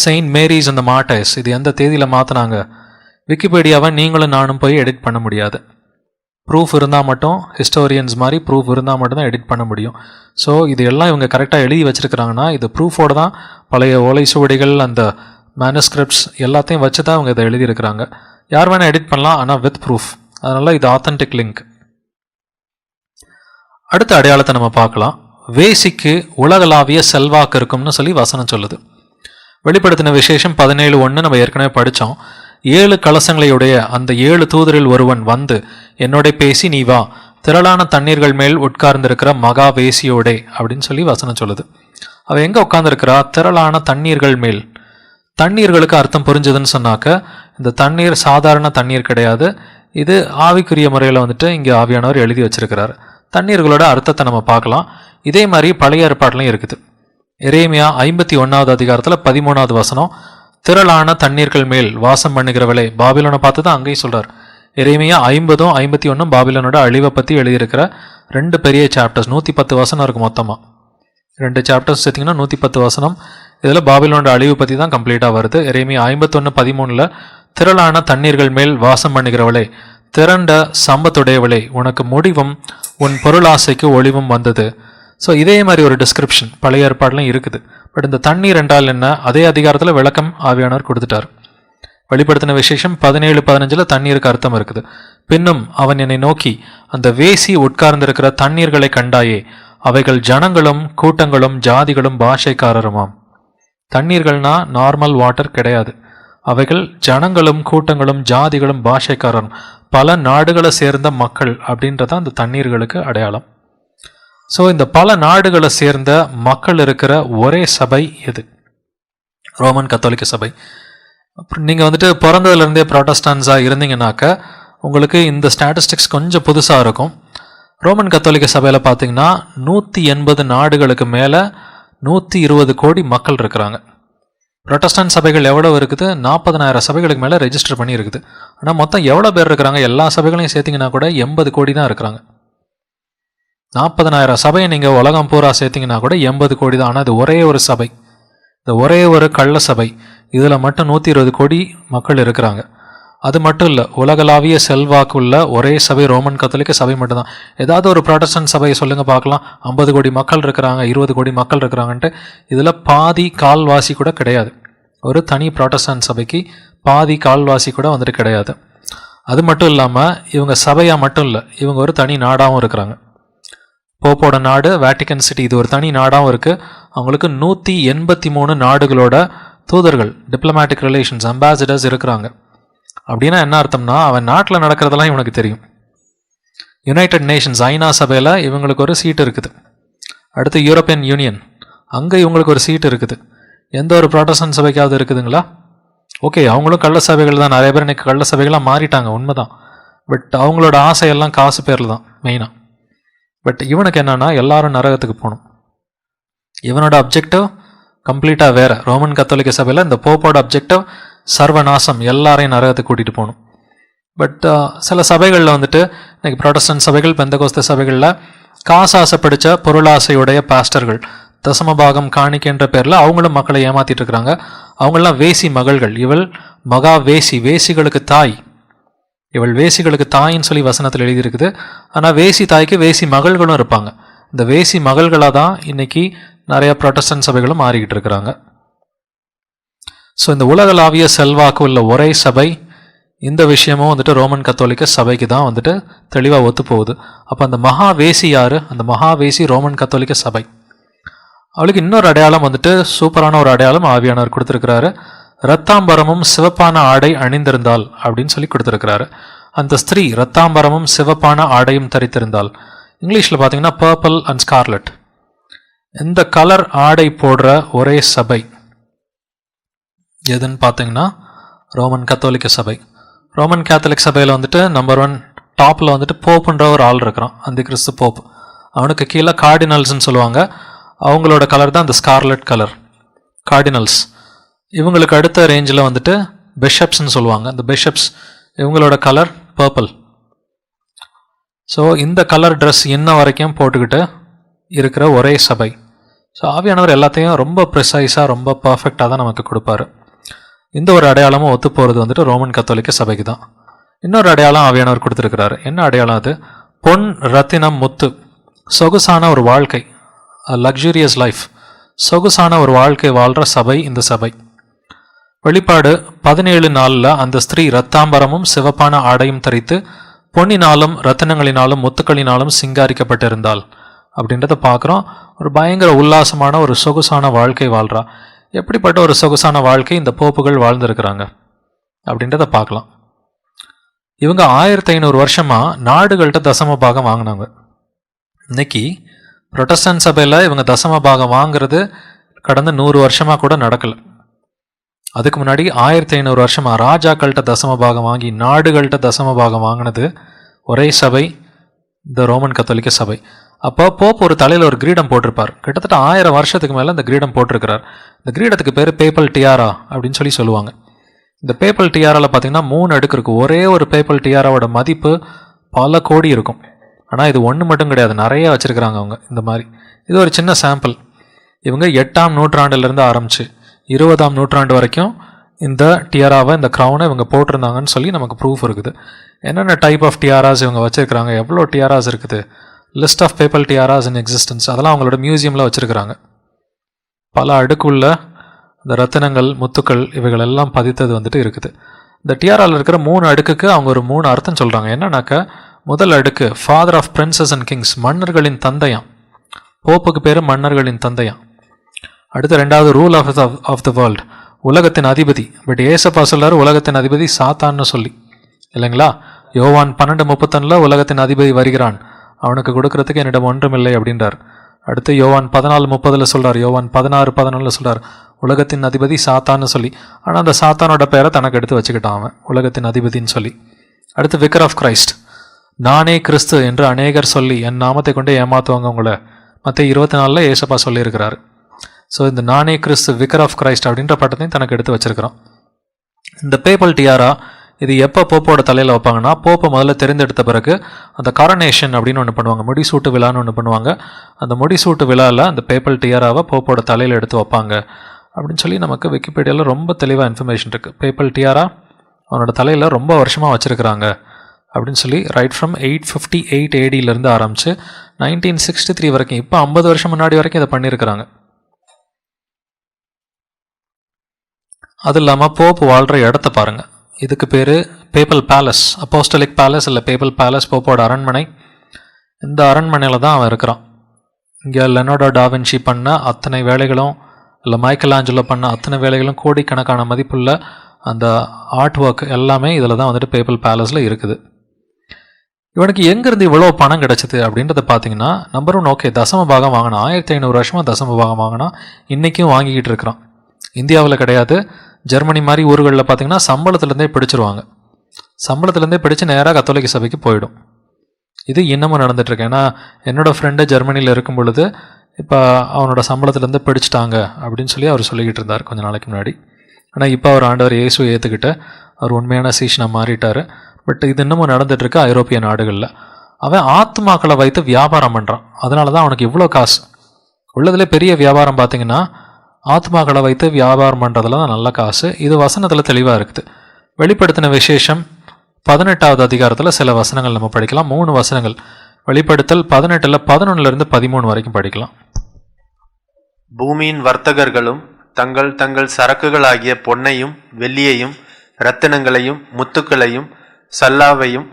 செயின்ட் மேரிஸ் அந்த மார்டைர்ஸ், இது எந்த தேதியில் மாற்றினாங்க? விக்கிபீடியாவை நீங்களும் நானும் போய் எடிட் பண்ண முடியாது. ப்ரூஃப் இருந்தால் மட்டும், ஹிஸ்டோரியன்ஸ் மாதிரி ப்ரூஃப் இருந்தால் மட்டும்தான் எடிட் பண்ண முடியும். ஸோ இது எல்லாம் இவங்க கரெக்டாக எழுதி வச்சுருக்கிறாங்கன்னா இது ப்ரூஃபோடு தான். பழைய ஓலை சுவடிகள், அந்த மேனுஸ்கிரிப்ட்ஸ் எல்லாத்தையும் வச்சு தான் அவங்க இதை எழுதியிருக்கிறாங்க. யார் வேணால் எடிட் பண்ணலாம், ஆனால் வித் ப்ரூஃப். அதனால் இது ஆத்தென்டிக் லிங்க். அடுத்த அடையாளத்தை நம்ம பார்க்கலாம். வேசிக்கு உலகளாவிய செல்வாக்கு இருக்கும்னு சொல்லி வசனம் சொல்லுது. வெளிப்படுத்தின விசேஷம் 17:1 நம்ம ஏற்கனவே படித்தோம். 7 கலசங்களையுடைய அந்த 7 தூதரில் ஒருவன் வந்து என்னோட பேசி, நீ வா, திரளான தண்ணீர்கள் மேல் உட்கார்ந்திருக்கிற மகா வேசியோடே அப்படின்னு சொல்லி வசனம் சொல்லுது. அவ எங்கே உட்கார்ந்துருக்கிறா? திரளான தண்ணீர்கள் மேல். தண்ணீர்களுக்கு அர்த்தம் புரிஞ்சதுன்னு சொன்னாக்க, இந்த தண்ணீர் சாதாரண தண்ணீர் கிடையாது. இது ஆவிக்குரிய முறையில் வந்துட்டு இங்கே ஆவியானவர் எழுதி வச்சிருக்கிறார். தண்ணீர்களோட அர்த்தத்தை நம்ம பார்க்கலாம். இதே மாதிரி பழைய ஏற்பாட்டிலையும் இருக்குது. எரேமியா 51வது அதிகாரத்தில் 13வது வசனம், திரளான தண்ணீர்கள் மேல் வாசம் பண்ணுகிறவளே. பாபிலோனை பார்த்து தான் அங்கேயும் சொல்கிறார். எரேமியா 50, 51 பாபிலோனோட அழிவை பற்றி எழுதியிருக்கிற 2 பெரிய சாப்டர்ஸ். 110 வசனம் இருக்குது மொத்தமாக. 2 சாப்டர்ஸ் சேர்த்திங்கன்னா 110 வசனம். இதில் பாபிலோனோட அழிவு பற்றி தான் கம்ப்ளீட்டாக வருது. எரேமியா 51:13 திரளான தண்ணீர்கள் மேல் வாசம் பண்ணுகிறவளே, திரண்ட சம்பத்துடையவளே, உனக்கு முடிவும் உன் பொருளாசைக்கு ஒளிவும் வந்தது. ஸோ இதே மாதிரி ஒரு டிஸ்கிரிப்ஷன் பழைய ஏற்பாடுலாம் இருக்குது. பட் இந்த தண்ணீர் என்றால் என்ன, அதே அதிகாரத்தில் விளக்கம் ஆவியானவர் கொடுத்துட்டார். வெளிப்படுத்தின விசேஷம் 17:15 தண்ணீருக்கு அர்த்தம் இருக்குது. பின்னும் அவன் என்னை நோக்கி, அந்த வேசி உட்கார்ந்திருக்கிற தண்ணீர்களை கண்டாயே, அவைகள் ஜனங்களும் கூட்டங்களும் ஜாதிகளும் பாஷைக்காரருமாம். தண்ணீர்கள்னா நார்மல் வாட்டர் கிடையாது. அவைகள் ஜனங்களும் கூட்டங்களும் ஜாதிகளும் பாஷைக்காரரும், பல நாடுகளை சேர்ந்த மக்கள் அப்படின்றதான் அந்த தண்ணீர்களுக்கு அடையாளம். ஸோ இந்த பல நாடுகளை சேர்ந்த மக்கள் இருக்கிற ஒரே சபை எது? ரோமன் கத்தோலிக்க சபை. நீங்கள் வந்துட்டு பிறந்ததுலேருந்தே ப்ராட்டஸ்டன்ஸாக இருந்தீங்கன்னாக்க உங்களுக்கு இந்த ஸ்டாட்டிஸ்டிக்ஸ் கொஞ்சம் புதுசாக இருக்கும். ரோமன் கத்தோலிக்க சபையில் பார்த்தீங்கன்னா 180 நாடுகளுக்கு மேலே 120 கோடி மக்கள் இருக்கிறாங்க. ப்ரொட்டஸ்டன்ட் சபைகள் எவ்வளோ இருக்குது? 40,000 சபைகளுக்கு மேலே ரெஜிஸ்டர் பண்ணி இருக்குது. ஆனால் மொத்தம் எவ்வளோ பேர் இருக்கிறாங்க? எல்லா சபைகளையும் சேர்த்திங்கன்னா கூட 80 கோடி தான் இருக்கிறாங்க. 40,000 சபையை நீங்கள் உலகம் பூரா சேர்த்திங்கன்னா கூட 80 கோடி தான். ஆனால் இது ஒரே ஒரு சபை, இந்த ஒரே ஒரு கள்ள சபை. இதில் மட்டும் 120 கோடி மக்கள் இருக்கிறாங்க. அது மட்டும் இல்லை, உலகளாவிய செல்வாக்கு உள்ள ஒரே சபை ரோமன் கத்தோலிக்க சபை மட்டும்தான். ஏதாவது ஒரு ப்ராட்டஸ்டன்ட் சபையை சொல்லுங்கள் பார்க்கலாம். 50 கோடி மக்கள் இருக்கிறாங்க, 20 கோடி மக்கள் இருக்கிறாங்கன்ட்டு. இதில் பாதி கால்வாசி கூட கிடையாது. ஒரு தனி ப்ராட்டஸ்டன்ட் சபைக்கு பாதி கால்வாசி கூட வந்துட்டு கிடையாது. அது மட்டும் இல்லாமல் இவங்க சபையாக மட்டும் இல்லை, இவங்க ஒரு தனி நாடாகவும் இருக்கிறாங்க. போப்போட நாடு வேட்டிக்கன் சிட்டி, இது ஒரு தனி நாடாகவும் இருக்குது. அவங்களுக்கு 183 நாடுகளோட தூதர்கள், டிப்ளமேட்டிக் ரிலேஷன்ஸ், அம்பாசிடர்ஸ் இருக்கிறாங்க. அப்படின்னா என்ன அர்த்தம்னா அவன் நாட்டில் நடக்கிறதெல்லாம் இவனுக்கு தெரியும். யுனைடெட் நேஷன்ஸ் ஐநா சபையில் இவங்களுக்கு ஒரு சீட் இருக்குது. அடுத்து யூரோப்பியன் யூனியன், அங்கே இவங்களுக்கு ஒரு சீட் இருக்குது. எந்த ஒரு ப்ராட்டஸ்டன்ட் சபைக்காவது இருக்குதுங்களா? ஓகே, அவங்களும் கள்ள சபைகள் தான். நிறைய பேர் இன்னைக்கு கள்ள சபைகளாக மாறிட்டாங்க, உண்மைதான். பட் அவங்களோட ஆசையெல்லாம் காசு பேரில் தான் மெயினாக. பட் இவனுக்கு என்னன்னா எல்லாரும் நரகத்துக்கு போகணும். இவனோட அப்ஜெக்டிவ் கம்ப்ளீட்டாக வேறு. ரோமன் கத்தோலிக்க சபையில் இந்த போப்போட அப்ஜெக்டிவ் சர்வநாசம், எல்லாரையும் நரகத்துக்கு கூட்டிகிட்டு போகணும். பட் சில சபைகளில் வந்துட்டு இன்னைக்கு ப்ராட்டஸ்டன்ட் சபைகள், பெந்தகோஸ்த சபைகளில் காசாசை படித்த பொருளாசையுடைய பாஸ்டர்கள் தசமபாகம் காணிக்கின்ற பேரில் அவங்களும் மக்களை ஏமாத்திட்டு இருக்கிறாங்க. அவங்களாம் வேசி மகள்கள். இவள் மகா வேசி, வேசிகளுக்கு தாய். இவள் வேசிகளுக்கு தாயின்னு சொல்லி வசனத்தில் எழுதியிருக்குது. ஆனால் வேசி தாய்க்கு வேசி மகள்களும் இருப்பாங்க. இந்த வேசி மகள்களாக தான் இன்னைக்கு நிறைய ப்ராட்டஸ்டன்ட் சபைகளும் மாறிக்கிட்டு இருக்கிறாங்க. ஸோ இந்த உலகளாவிய செல்வாக்கு உள்ள ஒரே சபை, இந்த விஷயமும் வந்துட்டு ரோமன் கத்தோலிக்க சபைக்கு தான் வந்துட்டு தெளிவாக ஒத்து போகுது. அப்போ அந்த மகா வேசி யாரு? அந்த மகா வேசி ரோமன் கத்தோலிக்க சபை. அவளுக்கு இன்னொரு அடையாளம் வந்துட்டு சூப்பரான ஒரு அடையாளம் ஆவியானவர் கொடுத்துருக்கிறாரு. இரத்தாம்பரமும் சிவப்பான ஆடை அணிந்திருந்தாள் அப்படின்னு சொல்லி கொடுத்துருக்கிறாரு. அந்த ஸ்திரீ இரத்தாம்பரமும் சிவப்பான ஆடையும் தரித்திருந்தாள். இங்கிலீஷில் பார்த்தீங்கன்னா பர்பிள் அண்ட் ஸ்கார்லெட். இந்த கலர் ஆடை போடுற ஒரே சபை எதுன்னு பார்த்தீங்கன்னா ரோமன் கத்தோலிக்க சபை. ரோமன் கேத்தலிக் சபையில் வந்துட்டு நம்பர் 1 டாப்பில் வந்துட்டு போப்புன்ற ஒரு ஆள் இருக்கிறான், அந்த கிறிஸ்து போப். அவனுக்கு கீழே கார்டினல்ஸ்ன்னு சொல்லுவாங்க. அவங்களோட கலர் தான் இந்த ஸ்கார்லெட் கலர், கார்டினல்ஸ். இவங்களுக்கு அடுத்த ரேஞ்சில் வந்துட்டு பிஷப்ஸ்ன்னு சொல்லுவாங்க. இந்த பிஷப்ஸ் இவங்களோட கலர் பர்பிள். ஸோ இந்த கலர் ட்ரெஸ் இன்ன வரைக்கும் போட்டுக்கிட்டு இருக்கிற ஒரே சபை. ஸோ ஆவியானவர் எல்லாத்தையும் ரொம்ப ப்ரிசைஸாக, ரொம்ப பர்ஃபெக்டாக தான் நமக்கு கொடுப்பாரு. இந்த ஒரு அடையாளமும் ஒத்து போகிறது வந்துட்டு ரோமன் கத்தோலிக்க சபைக்கு தான். இன்னொரு அடையாளம் ஆவியானவர் கொடுத்துருக்கிறாரு. என்ன அடையாளம் அது? பொன், ரத்தினம், முத்து, சொகுசான ஒரு வாழ்க்கை, லக்ஸூரியஸ் லைஃப், சொகுசான ஒரு வாழ்க்கை வாழ்கிற சபை இந்த சபை. வெளிப்பாடு 17:4 அந்த ஸ்திரீ இரத்தாம்பரமும் சிவப்பான ஆடையும் தரித்து பொன்னினாலும் ரத்தினங்களினாலும் முத்துக்களினாலும் சிங்காரிக்கப்பட்டிருந்தாள் அப்படின்றத பார்க்குறோம். ஒரு பயங்கர உல்லாசமான ஒரு சொகுசான வாழ்க்கை வாழ்கிறா. எப்படிப்பட்ட ஒரு சொகுசான வாழ்க்கை இந்த போப்புகள் வாழ்ந்துருக்கிறாங்க அப்படின்றத பார்க்கலாம். இவங்க 1500 வருஷமாக நாடுகள்கிட்ட தசம பாகம் வாங்கினாங்க. இன்னைக்கு புரொட்டஸ்டன்ட் சபையில் இவங்க தசம பாகம் வாங்குறது கடந்த 100 வருஷமாக கூட நடக்கலை. அதுக்கு முன்னாடி 1500 வருஷமாக ராஜாக்கள்கிட்ட தசம பாகம் வாங்கி நாடுகள்கிட்ட தசம பாகம் வாங்கினது ஒரே சபை, இந்த ரோமன் கத்தோலிக்க சபை. அப்போ போப் ஒரு தலையில் ஒரு கிரீடம் போட்டிருப்பார். கிட்டத்தட்ட 1000 வருஷத்துக்கு மேலே இந்த கிரீடம் போட்டிருக்கிறார். இந்த கிரீடத்துக்கு பேர் பேப்பல் டியாரா அப்படின்னு சொல்லி சொல்லுவாங்க. இந்த பேப்பல் டியாராவில் பார்த்தீங்கன்னா 3 அடுக்கு இருக்கும். ஒரே ஒரு பேப்பல் டியாராவோட மதிப்பு பல கோடி இருக்கும். ஆனால் இது ஒன்று மட்டும் கிடையாது, நிறைய வச்சுருக்கிறாங்க அவங்க. இந்த மாதிரி இது ஒரு சின்ன சாம்பிள். இவங்க 8ஆம் நூற்றாண்டுலேருந்து ஆரம்பித்து 20ஆம் நூற்றாண்டு வரைக்கும் இந்த டியாராவை, இந்த க்ரௌனை இவங்க போட்டிருந்தாங்கன்னு சொல்லி நமக்கு ப்ரூஃப் இருக்குது. என்னென்ன டைப் ஆஃப் டியாராஸ் இவங்க வச்சுருக்கிறாங்க, எவ்வளோ டியாராஸ் இருக்குது, list of papal tiaras in existence, அதெல்லாம் அவங்களோட மியூசியமில் வச்சுருக்கிறாங்க. பல அடுக்குள்ள இந்த ரத்தினங்கள், முத்துக்கள் இவைகள் எல்லாம் பதித்தது வந்துட்டு இருக்குது. இந்த டியாராவில் இருக்கிற 3 அடுக்குக்கு அவங்க ஒரு 3 அர்த்தம் சொல்கிறாங்க. என்னன்னாக்கா, முதல் அடுக்கு father of princes and kings, மன்னர்களின் தந்தையாம். போப்புக்கு பேர் மன்னர்களின் தந்தையாம். அடுத்து 2வது ரூல் ஆஃப் த வேர்ல்டு, உலகத்தின் அதிபதி. பட் ஏசப்பா சொல்றாரு உலகத்தின் அதிபதி சாத்தான்னு சொல்லி, இல்லைங்களா? யோவான் 12:31 உலகத்தின் அதிபதி வருகிறான், அவனுக்கு கொடுக்கறதுக்கு என்னிடம் ஒன்றுமில்லை அப்படின்றார். அடுத்து யோவான் 14:30 சொல்றார், யோவான் 16:11 சொல்றார் உலகத்தின் அதிபதி சாத்தான்னு சொல்லி. ஆனால் அந்த சாத்தானோட பேரை தனக்கு எடுத்து வச்சுக்கிட்டான் அவன், உலகத்தின் அதிபதின்னு சொல்லி. அடுத்து விக்கர் ஆஃப் கிரைஸ்ட், நானே கிறிஸ்து என்று அநேகர் சொல்லி என் நாமத்தை கொண்டு ஏமாத்துவாங்க உங்களை, மற்ற 24 ஏசப்பா சொல்லியிருக்கிறாரு. ஸோ இந்த நானே கிறிஸ்து, விக்கர் ஆஃப் கிரைஸ்ட் அப்படின்ற பட்டத்தையும் தனக்கு எடுத்து வச்சிருக்கிறான். இந்த பேப்பல் டியாரா இது எப்போ போப்போட தலையில் வைப்பாங்கன்னா, போப்பை முதல்ல தெரிந்தெடுத்த பிறகு அந்த காரனேஷன் அப்படின்னு ஒன்று பண்ணுவாங்க, முடிசூட்டு விழான்னு ஒன்று பண்ணுவாங்க. அந்த முடிசூட்டு விழாவில் அந்த பேப்பல் டியாராவை போப்போட தலையில் எடுத்து வைப்பாங்க அப்படின்னு சொல்லி நமக்கு விக்கிபீடியாவில் ரொம்ப தெளிவாக இன்ஃபர்மேஷன் இருக்குது. பேப்பல் டியாரா அவனோட தலையில் ரொம்ப வருஷமாக வச்சுருக்கிறாங்க அப்படின்னு சொல்லி, ரைட் ஃப்ரம் 858 ADயிலேருந்து ஆரம்பித்து 1963 வரைக்கும், இப்போ 50 வருஷம் முன்னாடி வரைக்கும் இதை பண்ணியிருக்கிறாங்க. அது இல்லாமல் போப்பு வாழ்கிற இடத்த பாருங்கள். இதுக்கு பேர் பேப்பல் பேலஸ், அப்போஸ்டலிக் பேலஸ் இல்லை பேப்பல் பேலஸ், போப்போட அரண்மனை. இந்த அரண்மனையில் தான் அவன் இருக்கிறான். இங்கே லெனோடோ டாவின்சி பண்ண அத்தனை வேலைகளும், இல்லை மைக்கேல் ஆஞ்சலோ பண்ண அத்தனை வேலைகளும், கோடிக்கணக்கான மதிப்புள்ள அந்த ஆர்ட் ஒர்க் எல்லாமே இதில் தான் வந்துட்டு பேப்பல் பேலஸில் இருக்குது. இவனுக்கு எங்கேருந்து இவ்வளோ பணம் கிடச்சிது அப்படின்றத பார்த்தீங்கன்னா, நம்பர் 1 ஓகே, தசம பாகம் வாங்கினா 1500 வருஷமாக தசம பாகம் வாங்கினா இன்றைக்கும் வாங்கிக்கிட்டு இருக்கிறான். இந்தியாவில் கிடையாது, ஜெர்மனி மாதிரி ஊர்களில் பார்த்தீங்கன்னா சம்பளத்துலேருந்தே பிடிச்சிருவாங்க. சம்பளத்துலேருந்தே பிடிச்சி நேராக கத்தோலிக்க சபைக்கு போயிடும். இது இன்னமும் நடந்துகிட்ருக்கு. ஏன்னா என்னோடய ஃப்ரெண்டு ஜெர்மனியில் இருக்கும் பொழுது இப்போ அவனோட சம்பளத்துலேருந்து பிடிச்சிட்டாங்க அப்படின்னு சொல்லி அவர் சொல்லிக்கிட்டு இருந்தார் கொஞ்ச நாளைக்கு முன்னாடி. ஆனால் இப்போ அவர் ஆண்டவர் இயேசுவை ஏற்றுக்கிட்டு அவர் உண்மையான சீஷனாக மாறிட்டார். பட் இது இன்னமும் நடந்துகிட்ருக்கு ஐரோப்பிய நாடுகளில். அவன் ஆத்மாக்களை வைத்து வியாபாரம் பண்ணுறான். அதனால தான் அவனுக்கு இவ்வளோ காசு. உள்ளதில் பெரிய வியாபாரம் பார்த்திங்கன்னா ஆத்மாக்களை வைத்து வியாபாரம் பண்ணுறதுல தான் நல்ல காசு. இது வசனத்தில் தெளிவாக இருக்குது. வெளிப்படுத்தின விசேஷம் 18வது அதிகாரத்தில் சில வசனங்கள் நம்ம படிக்கலாம். 3 வசனங்கள். வெளிப்படுத்தல் 18ல் 11லேருந்து 13 வரைக்கும் படிக்கலாம். பூமியின் வர்த்தகர்களும் தங்கள் தங்கள் சரக்குகளாகிய பொன்னையும் வெள்ளியையும் இரத்தினங்களையும் முத்துக்களையும் சல்லாவையும்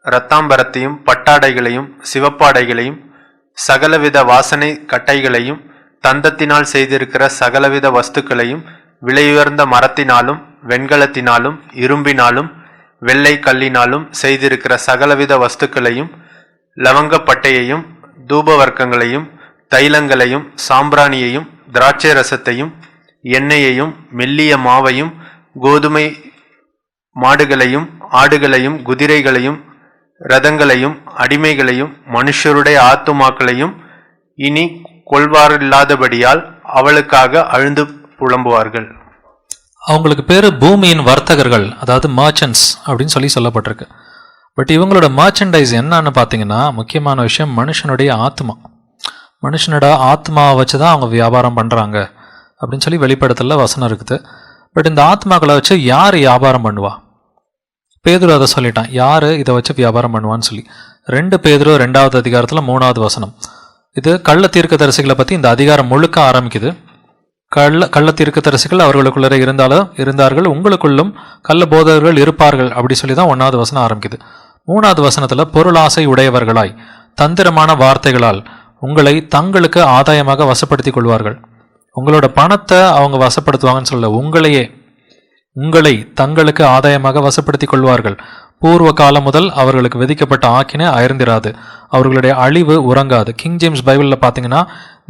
இரத்தாம்பரத்தையும் பட்டாடைகளையும் சிவப்பாடைகளையும் சகலவித வாசனை கட்டைகளையும் தந்தத்தினால் செய்திருக்கிற சகலவித வஸ்துக்களையும் விலையுயர்ந்த மரத்தினாலும் வெண்கலத்தினாலும் இரும்பினாலும் வெள்ளை கல்லினாலும் செய்திருக்கிற சகலவித வஸ்துக்களையும் லவங்கப்பட்டையையும் தூபவர்க்கங்களையும் தைலங்களையும் சாம்பிராணியையும் திராட்சை ரசத்தையும் எண்ணெயையும் மெல்லிய மாவையும் கோதுமை மாடுகளையும் ஆடுகளையும் குதிரைகளையும் இரதங்களையும் அடிமைகளையும் மனுஷருடைய ஆத்துமாக்களையும் இனி கொள்வாரில்லாதபடியால் அவளுக்காக அழுந்து புலம்புவார்கள். அவங்களுக்கு பேர் பூமியின் வர்த்தகர்கள், அதாவது மர்ச்சன்ட்ஸ் அப்படின்னு சொல்லப்பட்டிருக்கு. பட் இவங்களோட மர்ச்சன்டைஸ் என்னன்னு பார்த்தீங்கன்னா, முக்கியமான விஷயம் மனுஷனுடைய ஆத்மா. மனுஷனோட ஆத்மாவை வச்சு தான் அவங்க வியாபாரம் பண்ணுறாங்க அப்படின்னு சொல்லி வெளிப்படுத்தல வசனம் இருக்குது. பட் இந்த ஆத்மாக்களை வச்சு யார் வியாபாரம் பண்ணுவா? பேதுரு அதை சொல்லிட்டான், யார் இதை வச்சு வியாபாரம் பண்ணுவான்னு சொல்லி. 2 பேதுரு 2வது அதிகாரத்தில் 3வது வசனம். இது கள்ள தீர்க்கதரிசிகளை பற்றி இந்த அதிகாரம் முழுக்க ஆரம்பிக்குது. கள்ள தீர்க்கதரிசிகள் அவர்களுக்குள்ளே இருந்தார்கள், உங்களுக்குள்ளும் கள்ள போதகர்கள் இருப்பார்கள் அப்படி சொல்லி தான் 1வது வசனம் ஆரம்பிக்குது. 3வது வசனத்தில் பொருளாசை உடையவர்களாய் தந்திரமான வார்த்தைகளால் உங்களை தங்களுக்கு ஆதாயமாக வசப்படுத்தி கொள்வார்கள். உங்களோட பணத்தை அவங்க வசப்படுத்துவாங்கன்னு சொல்ல, உங்களை தங்களுக்கு ஆதாயமாக வசப்படுத்தி கொள்வார்கள். பூர்வ காலம் முதல் அவர்களுக்கு விதிக்கப்பட்ட ஆக்கினை அயர்ந்திராது, அவர்களுடைய அழிவு உறங்காது. கிங் ஜேம்ஸ் பைபிளில் பார்த்தீங்கன்னா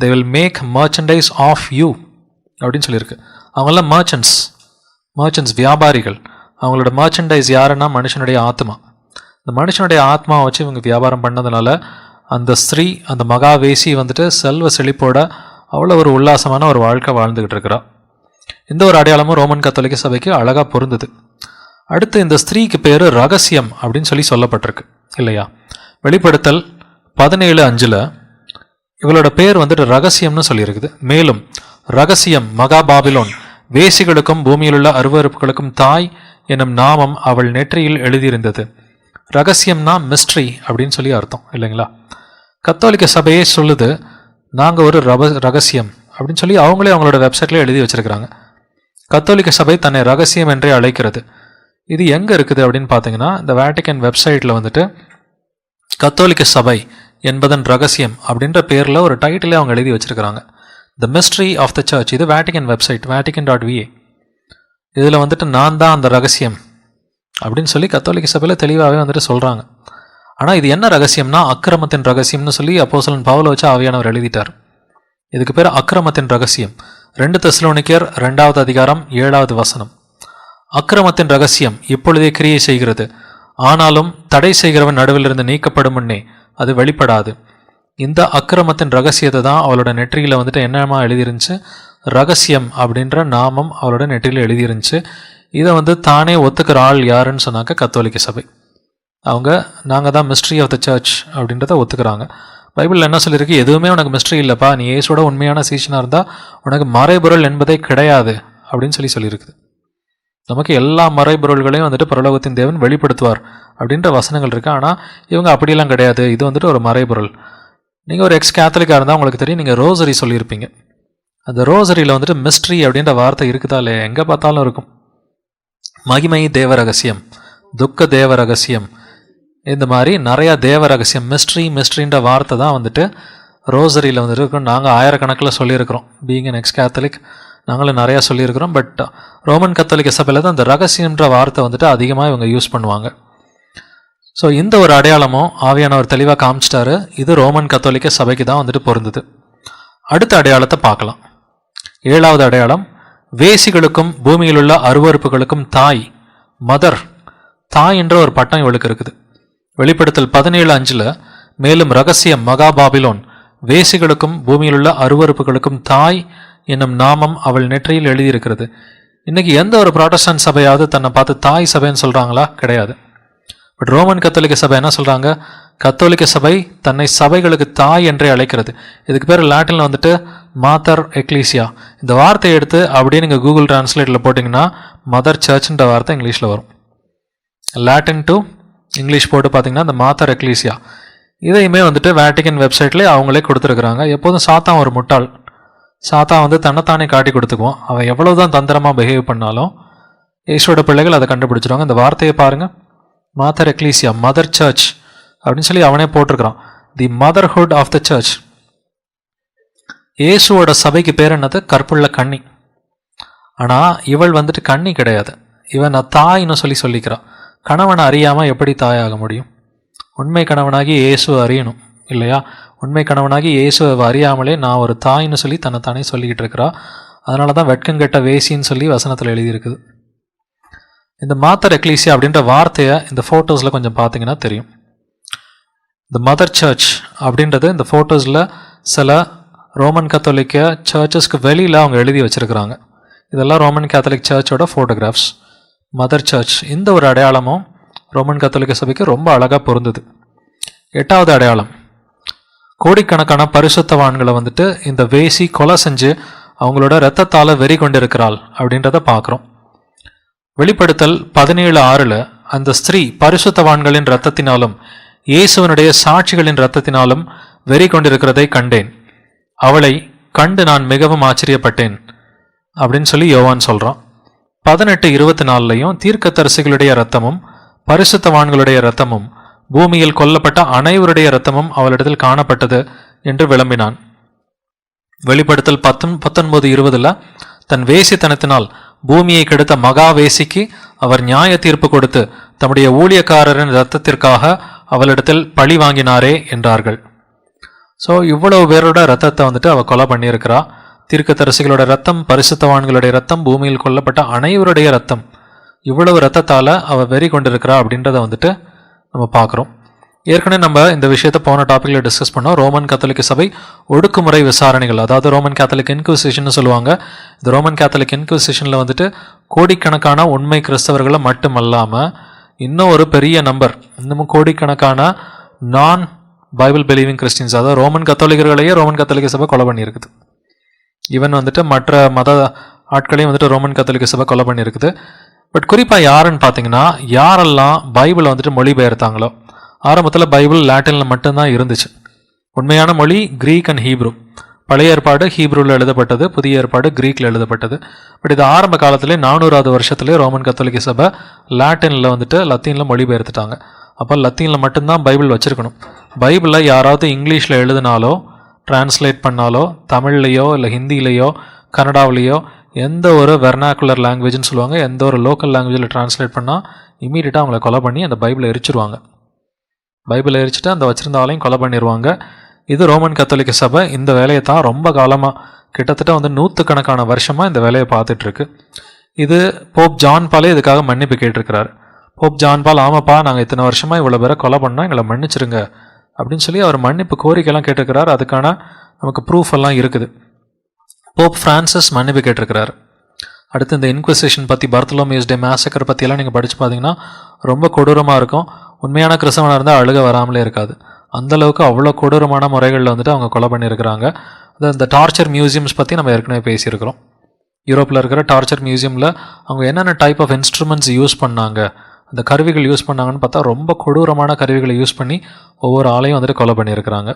they will make merchandise of you அப்படின்னு சொல்லியிருக்கு. அவங்களாம் மர்ச்சன்ட்ஸ் வியாபாரிகள். அவங்களோட மர்ச்சன்டைஸ் யாருன்னா மனுஷனுடைய ஆத்மா. இந்த மனுஷனுடைய ஆத்மாவை வச்சு இவங்க வியாபாரம் பண்ணதுனால அந்த ஸ்திரீ, அந்த மகாவேசி வந்துட்டு செல்வ செழிப்போட அவ்வளோ ஒரு உல்லாசமான ஒரு வாழ்க்கை வாழ்ந்துக்கிட்டு இருக்கிறா. இந்த ஒரு அடையாளமும் ரோமன் கத்தோலிக்க சபைக்கு அழகாக பொருந்தது. அடுத்து இந்த ஸ்திரீக்கு பேர் ரகசியம் அப்படின்னு சொல்லப்பட்டிருக்கு இல்லையா? வெளிப்படுத்தல் 17:5 இவளோட பேர் வந்துட்டு ரகசியம்னு சொல்லியிருக்குது. மேலும் ரகசியம் மகா பாபிலோன் வேசிகளுக்கும் பூமியிலுள்ள அருவருப்புகளுக்கும் தாய் என்னும் நாமம் அவள் நெற்றியில் எழுதியிருந்தது. ரகசியம்னா மிஸ்ட்ரி அப்படின்னு சொல்லி அர்த்தம் இல்லைங்களா? கத்தோலிக்க சபையே சொல்லுது நாங்கள் ஒரு ரகசியம் அப்படின்னு சொல்லி அவங்களே அவங்களோட வெப்சைட்ல எழுதி வச்சிருக்கிறாங்க. கத்தோலிக்க சபை தன்னை ரகசியம் என்றே அழைக்கிறது. இது எங்கே இருக்குது அப்படின்னு பார்த்தீங்கன்னா, இந்த வேட்டிக்கன் வெப்சைட்டில் வந்துட்டு கத்தோலிக்க சபை என்பதன் ரகசியம் அப்படின்ற பேரில் ஒரு டைட்டிலே அவங்க எழுதி வச்சிருக்கிறாங்க. The mystery of the church. இது வேட்டிக்கன் வெப்சைட், vatican.va. இதில் வந்துட்டு நான் தான் அந்த ரகசியம் அப்படின்னு சொல்லி கத்தோலிக்க சபையில் தெளிவாகவே வந்துட்டு சொல்கிறாங்க. ஆனால் இது என்ன ரகசியம்னா அக்கிரமத்தின் ரகசியம்னு சொல்லி அப்போஸ்தலன் பவுலை வச்சு ஆவியானவர் எழுதிட்டார். இதுக்கு பேர் அக்கிரமத்தின் ரகசியம். 2 தெசலோனிக்கேயர் 2வது அதிகாரம் 7வது வசனம். அக்கிரமத்தின் ரகசியம் இப்பொழுதே கிரியை செய்கிறது, ஆனாலும் தடை செய்கிறவன் நடுவில் இருந்து நீக்கப்படும் முன்னே அது வெளிப்படாது. இந்த அக்கிரமத்தின் ரகசியத்தை தான் அவளோட நெற்றியில் வந்துட்டு என்னமா எழுதிருந்துச்சு, ரகசியம் அப்படின்ற நாமம் அவளோட நெற்றியில் எழுதிருந்துச்சு. இதை வந்து தானே ஒத்துக்கிற ஆள் யாருன்னு சொன்னாக்க கத்தோலிக்க சபை. அவங்க நாங்கள் தான் மிஸ்ட்ரி ஆஃப் த சர்ச் அப்படின்றத ஒத்துக்கிறாங்க. பைபிளில் என்ன சொல்லியிருக்கு, எதுவுமே உனக்கு மிஸ்ட்ரி இல்லைப்பா, நீ இயேசுவோட உண்மையான சீஷனாக இருந்தால் உனக்கு மறைபொருள் என்பதே கிடையாது அப்படின்னு சொல்லியிருக்குது. நமக்கு எல்லா மறைபொருள்களையும் வந்துட்டு பரலோகத்தின் தேவன் வெளிப்படுத்துவார் அப்படின்ற வசனங்கள் இருக்குது. ஆனால் இவங்க அப்படியெல்லாம் கிடையாது, இது வந்துட்டு ஒரு மறைபொருள். நீங்கள் ஒரு எக்ஸ் கேத்தலிக்காக இருந்தால் உங்களுக்கு தெரியும், நீங்கள் ரோசரி சொல்லியிருப்பீங்க. அந்த ரோசரியில் வந்துட்டு மிஸ்ட்ரி அப்படின்ற வார்த்தை இருக்குதா இல்லையா? எங்கே பார்த்தாலும் இருக்கும். மகிமை தேவ ரகசியம், துக்க தேவ ரகசியம், இந்த மாதிரி நிறையா தேவ ரகசியம், மிஸ்ட்ரின்ற வார்த்தை தான் வந்துட்டு ரோசரியில் வந்துட்டு இருக்கும். நாங்கள் ஆயிரக்கணக்கில் சொல்லியிருக்கிறோம். பீயிங் அன் எக்ஸ் கேத்தலிக் நாங்களும் நிறையா சொல்லியிருக்கிறோம். பட் ரோமன் கத்தோலிக்க சபையில் தான் அந்த ரகசியன்ற வார்த்தை வந்துட்டு அதிகமாக இவங்க யூஸ் பண்ணுவாங்க. ஸோ இந்த ஒரு அடையாளமும் ஆவியானவர் தெளிவாக காமிச்சிட்டாரு. இது ரோமன் கத்தோலிக்க சபைக்கு தான் வந்துட்டு பொருந்தது. அடுத்த அடையாளத்தை பார்க்கலாம். 7வது அடையாளம், வேசிகளுக்கும் பூமியில் உள்ள அருவருப்புகளுக்கும் தாய், மதர். தாய் என்ற ஒரு பட்டம் இவளுக்கு இருக்குது. வெளிப்படுத்தல் 17:5 மேலும் ரகசியம் மகா பாபிலோன், வேசிகளுக்கும் பூமியில் உள்ள அருவருப்புகளுக்கும் தாய் என்னும் நாமம் அவள் நெற்றியில் எழுதியிருக்கிறது. இன்னைக்கு எந்த ஒரு புராட்டஸ்டன்ட் சபையாவது தன்னை பார்த்து தாய் சபைன்னு சொல்றாங்களா? கிடையாது. பட் ரோமன் கத்தோலிக்க சபை என்ன சொல்றாங்க? கத்தோலிக்க சபை தன்னை சபைகளுக்கு தாய் என்றே அழைக்கிறது. இதுக்கு பேர் லாட்டின்ல வந்துட்டு மாதர் எக்லீசியா. இந்த வார்த்தையை எடுத்து அப்படியே நீங்கள் கூகுள் டிரான்ஸ்லேட்டில் போட்டிங்கன்னா மதர் சர்ச்ன்ற வார்த்தை இங்கிலீஷில் வரும். லாட்டின் டு இங்கிலீஷ் போட்டு பார்த்தீங்கன்னா இந்த மாதர் எக்லீசியா. இதையுமே வந்துட்டு வேட்டிகன் வெப்சைட்லேயே அவங்களே கொடுத்துருக்குறாங்க. எப்போதும் சாத்தான் ஒரு முட்டாள். சாத்தான் வந்து தன்னைத்தானே காட்டி கொடுத்துக்குவான். அவன் எவ்வளவுதான் தந்திரமாக பிஹேவ் பண்ணாலும் இயேசுவோட பிள்ளைகள் அதை கண்டுபிடிச்சிருவாங்க. இந்த வார்த்தையை பாருங்கள், மாதர் எக்லீசியா, மதர் சர்ச் அப்படின்னு சொல்லி அவனே போட்டிருக்கிறான். தி மதர்ஹுட் ஆஃப் த சர்ச். இயேசுவோட சபைக்கு பேர் என்னது? கற்புள்ள கன்னி. ஆனால் இவள் வந்துட்டு கன்னி கிடையாது. இவன் நான் தாயின்னு சொல்லிக்கிறான். கணவனை அறியாமல் எப்படி தாயாக முடியும்? உண்மை கணவனாகி இயேசுவை அறியணும் இல்லையா? உண்மை கணவனாகி இயேசுவை அறியாமலே நான் ஒரு தாயின்னு சொல்லி தன்னைத்தானே சொல்லிக்கிட்டு இருக்கிறா. அதனால தான் வெட்கங்கெட்ட வேசின்னு சொல்லி வசனத்தில் எழுதியிருக்குது. இந்த மாதர் எக்லீசியா அப்படின்ற வார்த்தையை இந்த ஃபோட்டோஸில் கொஞ்சம் பார்த்தீங்கன்னா தெரியும். இந்த மதர் சர்ச் அப்படின்றது இந்த ஃபோட்டோஸில் சில ரோமன் கத்தோலிக்க சர்ச்சஸ்க்கு வெளியில் அவங்க எழுதி வச்சுருக்கிறாங்க. இதெல்லாம் ரோமன் கேத்தலிக் சர்ச்சோட ஃபோட்டோகிராஃப்ஸ். மதர் சர்ச் இந்த ஒரு அடையாளமும் ரோமன் கத்தோலிக்க சபைக்கு ரொம்ப அழகாக பொருந்தது. 8வது அடையாளம், கோடிக்கணக்கான பரிசுத்தவான்களை வந்துட்டு இந்த வேசி கொலை செஞ்சு அவங்களோட இரத்தத்தால் வெறி கொண்டிருக்கிறாள் அப்படின்றத பார்க்குறோம். வெளிப்படுத்தல் 17:6 அந்த ஸ்திரீ பரிசுத்தவான்களின் இரத்தத்தினாலும் இயேசுவனுடைய சாட்சிகளின் இரத்தத்தினாலும் வெறி கொண்டிருக்கிறதை கண்டேன். அவளை கண்டு நான் மிகவும் ஆச்சரியப்பட்டேன் அப்படின்னு சொல்லி யோவான் சொல்கிறான். 18:24 தீர்க்கதரிசிகளுடைய இரத்தமும் பரிசுத்தவான்களுடைய இரத்தமும் பூமியில் கொல்லப்பட்ட அனைவருடைய இரத்தமும் அவளிடத்தில் காணப்பட்டது என்று விளம்பினான். வெளிப்படுத்தல் 19:20 தன் வேசித்தனத்தினால் பூமியை கெடுத்த மகா வேசிக்கு அவர் நியாய தீர்ப்பு கொடுத்து தம்முடைய ஊழியக்காரரின் இரத்தத்திற்காக அவளிடத்தில் பழி வாங்கினாரே என்றார்கள். ஸோ இவ்வளவு பேரோட ரத்தத்தை வந்துட்டு அவள் கொலை பண்ணியிருக்கிறா. தீர்க்கதரிசிகளோட ரத்தம், பரிசுத்தவான்களுடைய ரத்தம், பூமியில் கொல்லப்பட்ட அனைவருடைய ரத்தம், இவ்வளவு ரத்தத்தால் அவள் வெறி கொண்டிருக்கிறா அப்படின்றத வந்துட்டு நம்ம பார்க்குறோம். ஏற்கனவே நம்ம இந்த விஷயத்தை போன டாப்பிக்கில் டிஸ்கஸ் பண்ணோம். ரோமன் கத்தோலிக்க சபை ஒடுக்குமுறை விசாரணைகள், அதாவது ரோமன் கேத்தலிக் இன்குவிசிஷன் சொல்லுவாங்க. இந்த ரோமன் கேத்தலிக் இன்குவிசிஷனில் வந்துட்டு கோடிக்கணக்கான உண்மை கிறிஸ்தவர்களை மட்டுமல்லாமல் இன்னும் ஒரு பெரிய நம்பர், இன்னமும் கோடிக்கணக்கான நான் பைபிள் பிலீவிங் கிறிஸ்டின்ஸ், அதாவது ரோமன் கத்தோலிக்கர்களையே ரோமன் கத்தோலிக்க சபை கொலை பண்ணியிருக்குது. ஈவன் வந்துட்டு மற்ற மத ஆட்களையும் வந்துட்டு ரோமன் கத்தோலிக்க சபை கொலை பண்ணியிருக்குது. பட் குறிப்பாக யாருன்னு பார்த்தீங்கன்னா, யாரெல்லாம் பைபிளை வந்துட்டு மொழிபெயர்த்தாங்களோ, ஆரம்பத்தில் பைபிள் லாட்டினில் மட்டும்தான் இருந்துச்சு. உண்மையான மொழி கிரீக் அண்ட் ஹீப்ரு. பழைய ஏற்பாடு ஹீப்ரூவில் எழுதப்பட்டது, புதிய ஏற்பாடு கிரீக்கில் எழுதப்பட்டது. பட் இது ஆரம்ப காலத்திலே 400வது வருஷத்துலேயே ரோமன் கத்தோலிக்க சபை லாட்டினில் வந்துட்டு லத்தீனில் மொழிபெயர்த்துட்டாங்க. அப்போ லத்தீனில் மட்டும்தான் பைபிள் வச்சுருக்கணும். பைபிளை யாராவது இங்கிலீஷில் எழுதினாலோ டிரான்ஸ்லேட் பண்ணாலோ தமிழ்லையோ இல்லை ஹிந்திலேயோ கன்னடாவிலேயோ எந்த ஒரு வெர்னாக்குலர் லாங்குவேஜ்னு சொல்லுவாங்க, எந்த ஒரு லோக்கல் லாங்குவேஜில் டிரான்ஸ்லேட் பண்ணால் இமீடியட்டாக அவங்கள கொலை பண்ணி அந்த பைபிளை எரிச்சிருவாங்க. பைபிளை எரிச்சிட்டு அந்த வச்சுருந்த ஆளையும் கொலை பண்ணிடுவாங்க. இது ரோமன் கத்தோலிக்க சபை இந்த வேலையை தான் ரொம்ப காலமாக, கிட்டத்தட்ட வந்து 100கணக்கான வருஷமாக இந்த வேலையை பார்த்துட்ருக்கு. இது போப் ஜான் பாலே இதுக்காக மன்னிப்பு கேட்டிருக்கிறார். போப் ஜான் பால், ஆமாப்பா நாங்கள் இத்தனை வருஷமாக இவ்வளோ பேரை கொலை பண்ணோம், எங்களை மன்னிச்சிருங்க அப்படின்னு சொல்லி அவர் மன்னிப்பு கோரிக்கைலாம் கேட்டிருக்கிறார். அதுக்கான நமக்கு ப்ரூஃப் எல்லாம் இருக்குது. போப் ஃப்ரான்சிஸ் மன்னிப்பு கேட்டிருக்கிறார். அடுத்து இந்த இன்குவிசிஷன் பற்றி, பர்த்தலோமியூஸ் டே மேசக்கர் பற்றியெல்லாம் நீங்கள் படித்து பார்த்தீங்கன்னா ரொம்ப கொடூரமாக இருக்கும். உண்மையான கிறிஸ்தவனாக இருந்தால் அழுக வராமலே இருக்காது. அந்தளவுக்கு அவ்வளோ கொடூரமான முறைகளில் வந்துட்டு அவங்க கொலை பண்ணியிருக்கிறாங்க. அது இந்த டார்ச்சர் மியூசியம்ஸ் பற்றி நம்ம ஏற்கனவே பேசியிருக்கிறோம். யூரோப்பில் இருக்கிற டார்ச்சர் மியூசியமில் அவங்க என்னென்ன டைப் ஆஃப் இன்ஸ்ட்ருமெண்ட்ஸ் யூஸ் பண்ணாங்க, அந்த கருவிகள் யூஸ் பண்ணாங்கன்னு பார்த்தா ரொம்ப கொடூரமான கருவிகளை யூஸ் பண்ணி ஒவ்வொரு ஆளையும் வந்துட்டு கொலை பண்ணியிருக்கிறாங்க.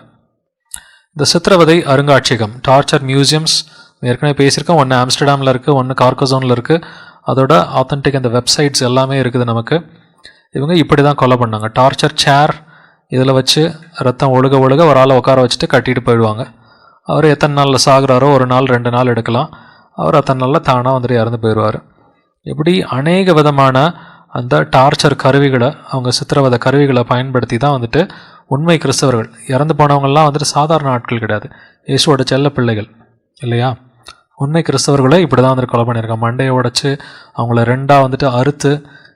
இந்த சித்திரவதை அருங்காட்சியகம், டார்ச்சர் மியூசியம்ஸ் ஏற்கனவே பேசியிருக்கோம். ஒன்று ஆம்ஸ்டர்டாமில் இருக்குது, ஒன்று கார்கோசோனில் இருக்குது. அதோட ஆத்தென்டிக் அந்த வெப்சைட்ஸ் எல்லாமே இருக்குது நமக்கு. இவங்க இப்படி தான் கொலை பண்ணாங்க. டார்ச்சர் சேர் இதில் வச்சு ரத்தம் ஒழுக ஒரு ஆளை உட்கார வச்சுட்டு கட்டிட்டு போயிடுவாங்க. அவர் எத்தனை நாளில் சாகுறாரோ, 1 நாள் 2 நாள் எடுக்கலாம். அவர் தன்னால தானாக வந்துட்டு இறந்து போயிடுவார். இப்படி அநேக விதமான அந்த டார்ச்சர் கருவிகளை, அவங்க சித்திரவதை கருவிகளை பயன்படுத்தி தான் வந்துட்டு உண்மை கிறிஸ்தவர்கள், இறந்து போனவங்கள்லாம் வந்துட்டு சாதாரண ஆட்கள் கிடையாது, இயேசுவோட செல்ல பிள்ளைகள் இல்லையா. உண்மை கிறிஸ்தவர்களை இப்படி தான் வந்துட்டு கொலை பண்ணியிருக்காங்க. மண்டையை உடைச்சு அவங்கள ரெண்டாக வந்துட்டு அறுத்து,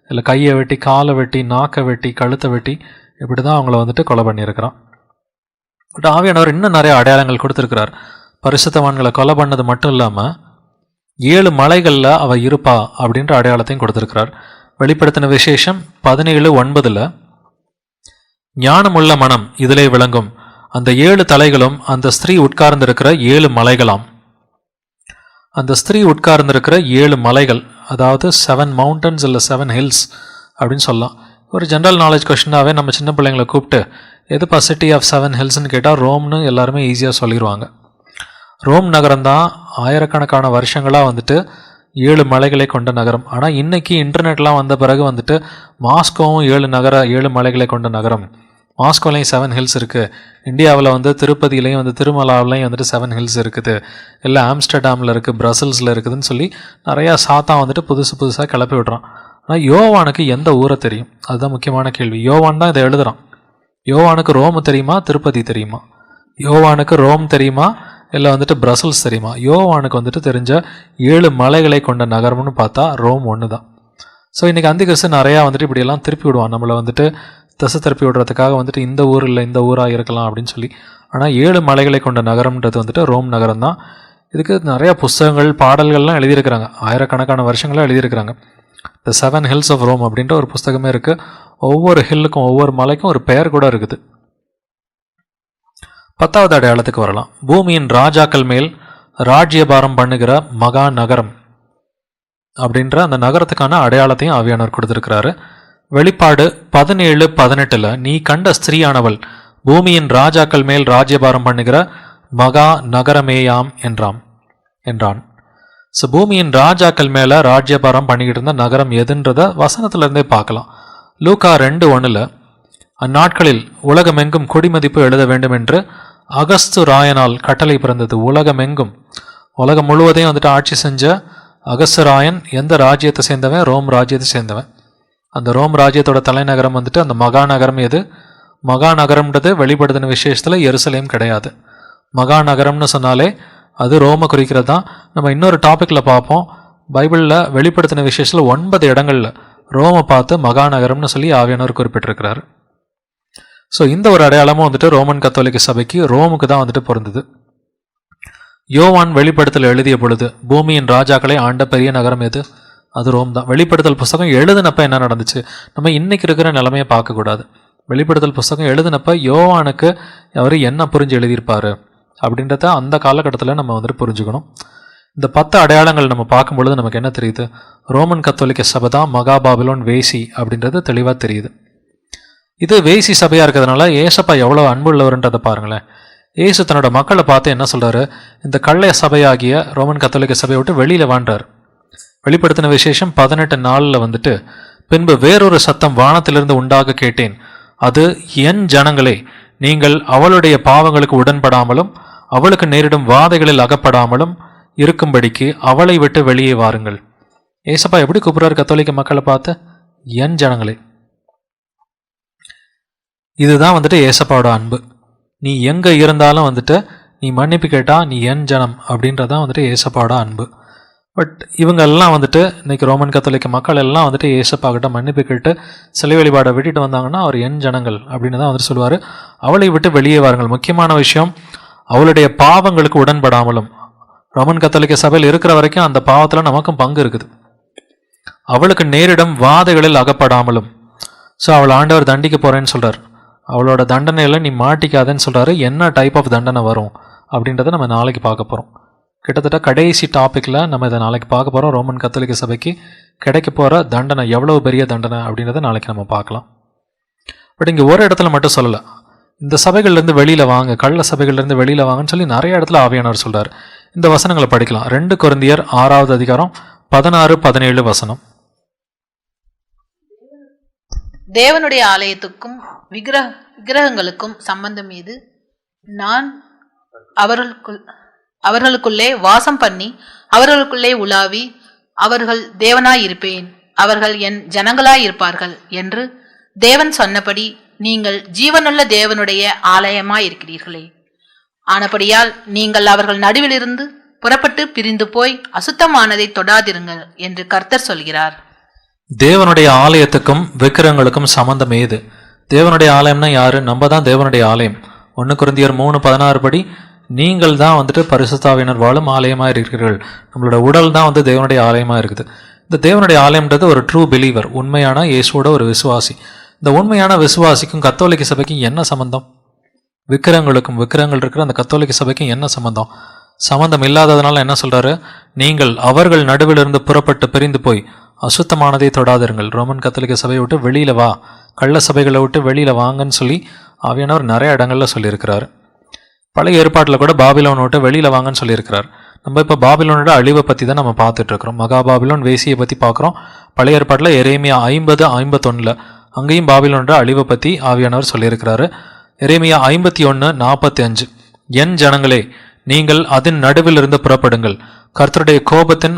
இல்லை கையை வெட்டி, காலை வெட்டி, நாக்கை வெட்டி, கழுத்தை வெட்டி, இப்படி தான் அவங்கள வந்துட்டு கொலை பண்ணியிருக்கிறான். பட் ஆவியானவர் இன்னும் நிறைய அடையாளங்கள் கொடுத்துருக்கிறார். பரிசுத்தவான்களை கொலை பண்ணது மட்டும் இல்லாமல் 7 மலைகளில் அவ இருப்பா அப்படின்ற அடையாளத்தையும் கொடுத்துருக்கிறார். வெளிப்படுத்தின விசேஷம் 17:9 ஞானமுள்ள மனம் இதிலே விளங்கும், அந்த 7 தலைகளும் அந்த ஸ்திரீ உட்கார்ந்திருக்கிற 7 மலைகளாம். அந்த ஸ்திரீ உட்கார்ந்திருக்கிற 7 மலைகள், அதாவது 7 மவுண்டன்ஸ் இல்லை 7 ஹில்ஸ் அப்படின்னு சொல்லலாம். ஒரு ஜென்ரல் நாலேஜ் கொஸ்டினாகவே நம்ம சின்ன பிள்ளைங்களை கூப்பிட்டு எதுப்பா சிட்டி ஆஃப் 7 ஹில்ஸ்ன்னு கேட்டால் ரோம்னு எல்லாருமே ஈஸியாக சொல்லிடுவாங்க. ரோம் நகரம் தான் ஆயிரக்கணக்கான வருஷங்களாக வந்துட்டு 7 மலைகளை கொண்ட நகரம். ஆனால் இன்றைக்கி இன்டர்நெட்லாம் வந்த பிறகு வந்துட்டு மாஸ்கோவும் 7 மலைகளை கொண்ட நகரம், மாஸ்கோலையும் 7 ஹில்ஸ் இருக்குது, இந்தியாவில் வந்து திருப்பதியிலையும் வந்து திருமலாவிலையும் வந்துட்டு 7 ஹில்ஸ் இருக்குது, இல்லை ஆம்ஸ்டர்டாமில் இருக்குது, பிரசல்ஸில் இருக்குதுன்னு சொல்லி நிறையா சாத்தான் வந்துட்டு புதுசாக கிளப்பி விடுறான். ஆனால் யோவானுக்கு எந்த ஊரை தெரியும்? அதுதான் முக்கியமான கேள்வி. யோவான் தான் இதை எழுதுகிறான். யோவானுக்கு ரோம் தெரியுமா, திருப்பதி தெரியுமா? யோவானுக்கு ரோம் தெரியுமா, இல்லை வந்துட்டு பிரசல்ஸ் தெரியுமா? யோவானுக்கு வந்துட்டு தெரிஞ்ச 7 மலைகளை கொண்ட நகரம்னு பார்த்தா ரோம் ஒன்று தான். ஸோ இன்றைக்கி அந்திகிறிஸ்து நிறையா வந்துட்டு இப்படியெல்லாம் திருப்பி விடுவான், நம்மளை வந்துட்டு திசை திருப்பி விடுறதுக்காக வந்துட்டு இந்த ஊர் இல்லை இந்த ஊராக இருக்கலாம் அப்படின்னு சொல்லி. ஆனால் 7 மலைகளை கொண்ட நகரம்ன்றது வந்துட்டு ரோம் நகரம் தான். இதுக்கு நிறையா புஸ்தகங்கள், பாடல்கள்லாம் எழுதியிருக்கிறாங்க, ஆயிரக்கணக்கான வருஷங்களாக எழுதியிருக்கிறாங்க. த 7 ஹில்ஸ் ஆஃப் ரோம் அப்படின்ற ஒரு புஸ்தகமே இருக்குது. ஒவ்வொரு ஹில்லுக்கும், ஒவ்வொரு மலைக்கும் ஒரு பெயர் கூட இருக்குது. 10வது அடையாளத்துக்கு வரலாம். பூமியின் ராஜாக்கள் மேல் ராஜ்யபாரம் பண்ணுகிற மகா நகரம் அப்படின்ற அந்த நகரத்துக்கான அடையாளத்தையும் ஆவியானவர் கொடுத்திருக்கிறாரு. வெளிப்பாடு 17:18 நீ கண்ட ஸ்திரீயானவள் பூமியின் ராஜாக்கள் மேல் ராஜ்யபாரம் பண்ணுகிற மகா நகரமேயாம் என்றான். ஸோ பூமியின் ராஜாக்கள் மேலே ராஜ்யபாரம் பண்ணிக்கிட்டு இருந்த நகரம் எதுன்றத வசனத்திலிருந்தே பார்க்கலாம். லூக்கா 2:1 அந்நாட்களில் உலகமெங்கும் குடிமதிப்பு எழுத வேண்டும் என்று அகஸ்து ராயனால் கட்டளை பிறந்தது. உலகமெங்கும், உலகம் முழுவதையும் வந்துட்டு ஆட்சி செஞ்ச அகஸ்து ராயன் எந்த ராஜ்யத்தை சேர்ந்தவன்? ரோம் ராஜ்யத்தை சேர்ந்தவன். அந்த ரோம் ராஜ்யத்தோட தலைநகரம் வந்துட்டு அந்த மகாநகரம் எது? மகாநகரம்ன்றது வெளிப்படுத்தின விசேஷத்தில் எருசலேம் கிடையாது. மகாநகரம்னு சொன்னாலே அது ரோமை குறிக்கிறது தான். நம்ம இன்னொரு டாப்பிக்கில் பார்ப்போம். பைபிளில் வெளிப்படுத்தின விசேஷத்தில் 9 இடங்களில் ரோமை பார்த்து மகாநகரம்னு சொல்லி ஆவியானவர் குறிப்பிட்டிருக்கிறார். ஸோ இந்த ஒரு அடையாளமும் வந்துட்டு ரோமன் கத்தோலிக்க சபைக்கு, ரோமுக்கு தான் வந்துட்டு பொருந்தது. யோவான் வெளிப்படுத்தல் எழுதிய பொழுது பூமியின் ராஜாக்களை ஆண்ட பெரிய நகரம் எது? அது ரோம் தான். வெளிப்படுத்தல் புஸ்தகம் எழுதினப்ப என்ன நடந்துச்சு? நம்ம இன்னைக்கு இருக்கிற நிலைமையை பார்க்கக்கூடாது. வெளிப்படுத்தல் புஸ்தகம் எழுதினப்ப யோவானுக்கு அவர் என்ன புரிஞ்சு எழுதியிருப்பாரு அப்படின்றத அந்த காலகட்டத்தில் நம்ம வந்துட்டு புரிஞ்சுக்கணும். இந்த 10 அடையாளங்கள் நம்ம பார்க்கும்பொழுது நமக்கு என்ன தெரியுது? ரோமன் கத்தோலிக்க சபை தான் மகா பாபிலோன் வேசி அப்படின்றது தெளிவாக தெரியுது. இது வேசி சபையாக இருக்கிறதுனால ஏசப்பா எவ்வளோ அன்புள்ளவர்ன்றதை பாருங்களேன். ஏசு தன்னோட மக்களை பார்த்து என்ன சொல்கிறாரு? இந்த கள்ள சபையாகிய ரோமன் கத்தோலிக்க சபையை விட்டு வெளியில் வாழ்றார். வெளிப்படுத்தின விசேஷம் 18:4 வந்துட்டு பின்பு வேறொரு சத்தம் வானத்திலிருந்து உண்டாக கேட்டேன், அது என் ஜனங்களே, நீங்கள் அவளுடைய பாவங்களுக்கு உடன்படாமலும் அவளுக்கு நேரிடும் வாதைகளில் அகப்படாமலும் இருக்கும்படிக்கு அவளை விட்டு வெளியே வாருங்கள். ஏசப்பா எப்படி கூப்பிடுறாரு கத்தோலிக்க மக்களை பார்த்து? என் ஜனங்களே. இதுதான் வந்துட்டு ஏசப்பாவோட அன்பு. நீ எங்கே இருந்தாலும் வந்துட்டு நீ மன்னிப்பு கேட்டால் நீ என் ஜனம் அப்படின்றதான் வந்துட்டு ஏசப்பாவோட அன்பு. பட் இவங்க எல்லாம் வந்துட்டு இன்னைக்கு ரோமன் கத்தோலிக்க மக்கள் எல்லாம் வந்துட்டு ஏசப்பா கிட்ட மன்னிப்பு கேட்டு சிலை வழிபாடை விட்டுட்டு வந்தாங்கன்னா அவர் என் ஜனங்கள் அப்படின்னு தான் வந்துட்டு சொல்லுவார். அவளை விட்டு வெளியே வாருங்கள். முக்கியமான விஷயம், அவளுடைய பாவங்களுக்கு உடன்படாமலும். ரோமன் கத்தோலிக்க சபையில் இருக்கிற வரைக்கும் அந்த பாவத்தில் நமக்கும் பங்கு இருக்குது. அவளுக்கு நேரிடும் வாதைகளில் அகப்படாமலும். ஸோ அவள் ஆண்டவர் தண்டிக்க போகிறேன்னு சொல்கிறார். அவளோட தண்டனையில் நீ மாட்டிக்காதேன்னு சொல்கிறாரு. என்ன டைப் ஆஃப் தண்டனை வரும் அப்படின்றத நம்ம நாளைக்கு பார்க்க போகிறோம். கிட்டத்தட்ட கடைசி டாப்பிக்கில் நம்ம இதை நாளைக்கு பார்க்க போகிறோம். ரோமன் கத்தோலிக்க சபைக்கு கிடைக்க போகிற தண்டனை எவ்வளோ பெரிய தண்டனை அப்படின்றத நாளைக்கு நம்ம பார்க்கலாம். பட் இங்கே ஒரு இடத்துல மட்டும் சொல்லலை, இந்த சபைகள்லேருந்து வெளியில் வாங்க, கள்ள சபைகள்லேருந்து வெளியில் வாங்கன்னு சொல்லி நிறைய இடத்துல ஆவியானவர் சொல்கிறார். இந்த வசனங்களை படிக்கலாம். 2 கொரிந்தியர் 6வது அதிகாரம் 16-17 வசனம். தேவனுடைய ஆலயத்துக்கும் விக்கிரகங்களுக்கும் சம்பந்தம் ஏது? நான் அவர்களுக்குள்ளே வாசம் பண்ணி அவர்களுக்குள்ளே உலாவி அவர்கள் தேவனாயிருப்பேன், அவர்கள் என் ஜனங்களாயிருப்பார்கள் என்று தேவன் சொன்னபடி நீங்கள் ஜீவனுள்ள தேவனுடைய ஆலயமாயிருக்கிறீர்களே. ஆனபடியால் நீங்கள் அவர்கள் நடுவிலிருந்து புறப்பட்டு பிரிந்து போய் அசுத்தமானதை தொடாதிருங்கள் என்று கர்த்தர் சொல்கிறார். தேவனுடைய ஆலயத்துக்கும் விக்கிரகங்களுக்கும் சம்பந்தம் ஏது? தேவனுடைய ஆலயம்னா யாரு? நம்ம தான் தேவனுடைய ஆலயம். 1 கொரிந்தியர் 3:16 படி நீங்கள் தான் வந்துட்டு பரிசுத்தாவினர் வாழும் ஆலயமாக இருக்கிறீர்கள். நம்மளோட உடல் தான் வந்து தேவனுடைய ஆலயமாக இருக்குது. இந்த தேவனுடைய ஆலயம்ன்றது ஒரு ட்ரூ பிலீவர், உண்மையான இயேசுவோட ஒரு விசுவாசி. இந்த உண்மையான விசுவாசிக்கும் கத்தோலிக்க சபைக்கும் என்ன சம்பந்தம்? விக்கிரகங்கள் இருக்கிற அந்த கத்தோலிக்க சபைக்கும் என்ன சம்பந்தம்? சம்பந்தம் இல்லாததுனால என்ன சொல்றாரு? நீங்கள் அவர்கள் நடுவிலிருந்து புறப்பட்டு பிரிந்து போய் அசுத்தமானதை தொடாதிருங்கள். ரோமன் கத்தோலிக்க சபையை விட்டு வெளியில வா, கள்ள சபைகளை விட்டு வெளியில வாங்கன்னு சொல்லி ஆவியானவர் நிறைய இடங்கள்ல சொல்லியிருக்கிறாரு. பழைய ஏற்பாட்டில் கூட பாபிலோனை விட்டு வெளியில வாங்கன்னு சொல்லியிருக்கிறார். நம்ம இப்போ பாபிலோனோட அழிவை பற்றி தான் நம்ம பார்த்துட்டு இருக்கிறோம். மகா பாபிலோன் வேசியை பற்றி பார்க்குறோம். பழைய ஏற்பாட்டில் எரேமியா 50:51 அங்கேயும் பாபிலோனோட அழிவை பற்றி ஆவியானவர் சொல்லியிருக்கிறாரு. எரேமியா 51:45 என் ஜனங்களே, நீங்கள் அதன் நடுவிலிருந்து புறப்படுங்கள், கர்த்தருடைய கோபத்தின்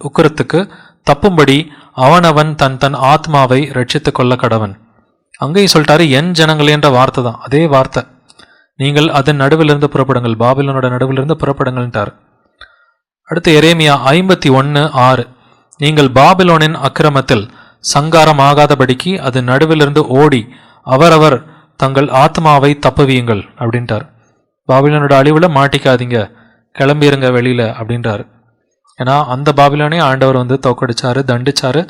உக்கிரத்துக்கு தப்பும்படி அவனவன் தன் ஆத்மாவை ரட்சித்துக் கொள்ள கடவன். அங்கேயும் சொல்லிட்டாரு என் ஜனங்களேன்ற வார்த்தை தான், அதே வார்த்தை. நீங்கள் அதன் நடுவிலிருந்து புறப்படுங்கள், பாபிலோனோட நடுவிலிருந்து புறப்படுங்கள்ன்றார். அடுத்து எரேமியா 51:6 நீங்கள் பாபிலோனின் அக்கிரமத்தில் சங்காரம் ஆகாதபடிக்கு அது நடுவிலிருந்து ஓடி அவரவர் தங்கள் ஆத்மாவை தப்புவியுங்கள் அப்படின்ட்டார். பாபிலோனோட அழிவுல மாட்டிக்காதீங்க, கிளம்பிருங்க வெளியில அப்படின்றாரு. ஏன்னா அந்த பாபிலோனே ஆண்டவர் வந்து தோக்கடிச்சாரு, தண்டிச்சாரு.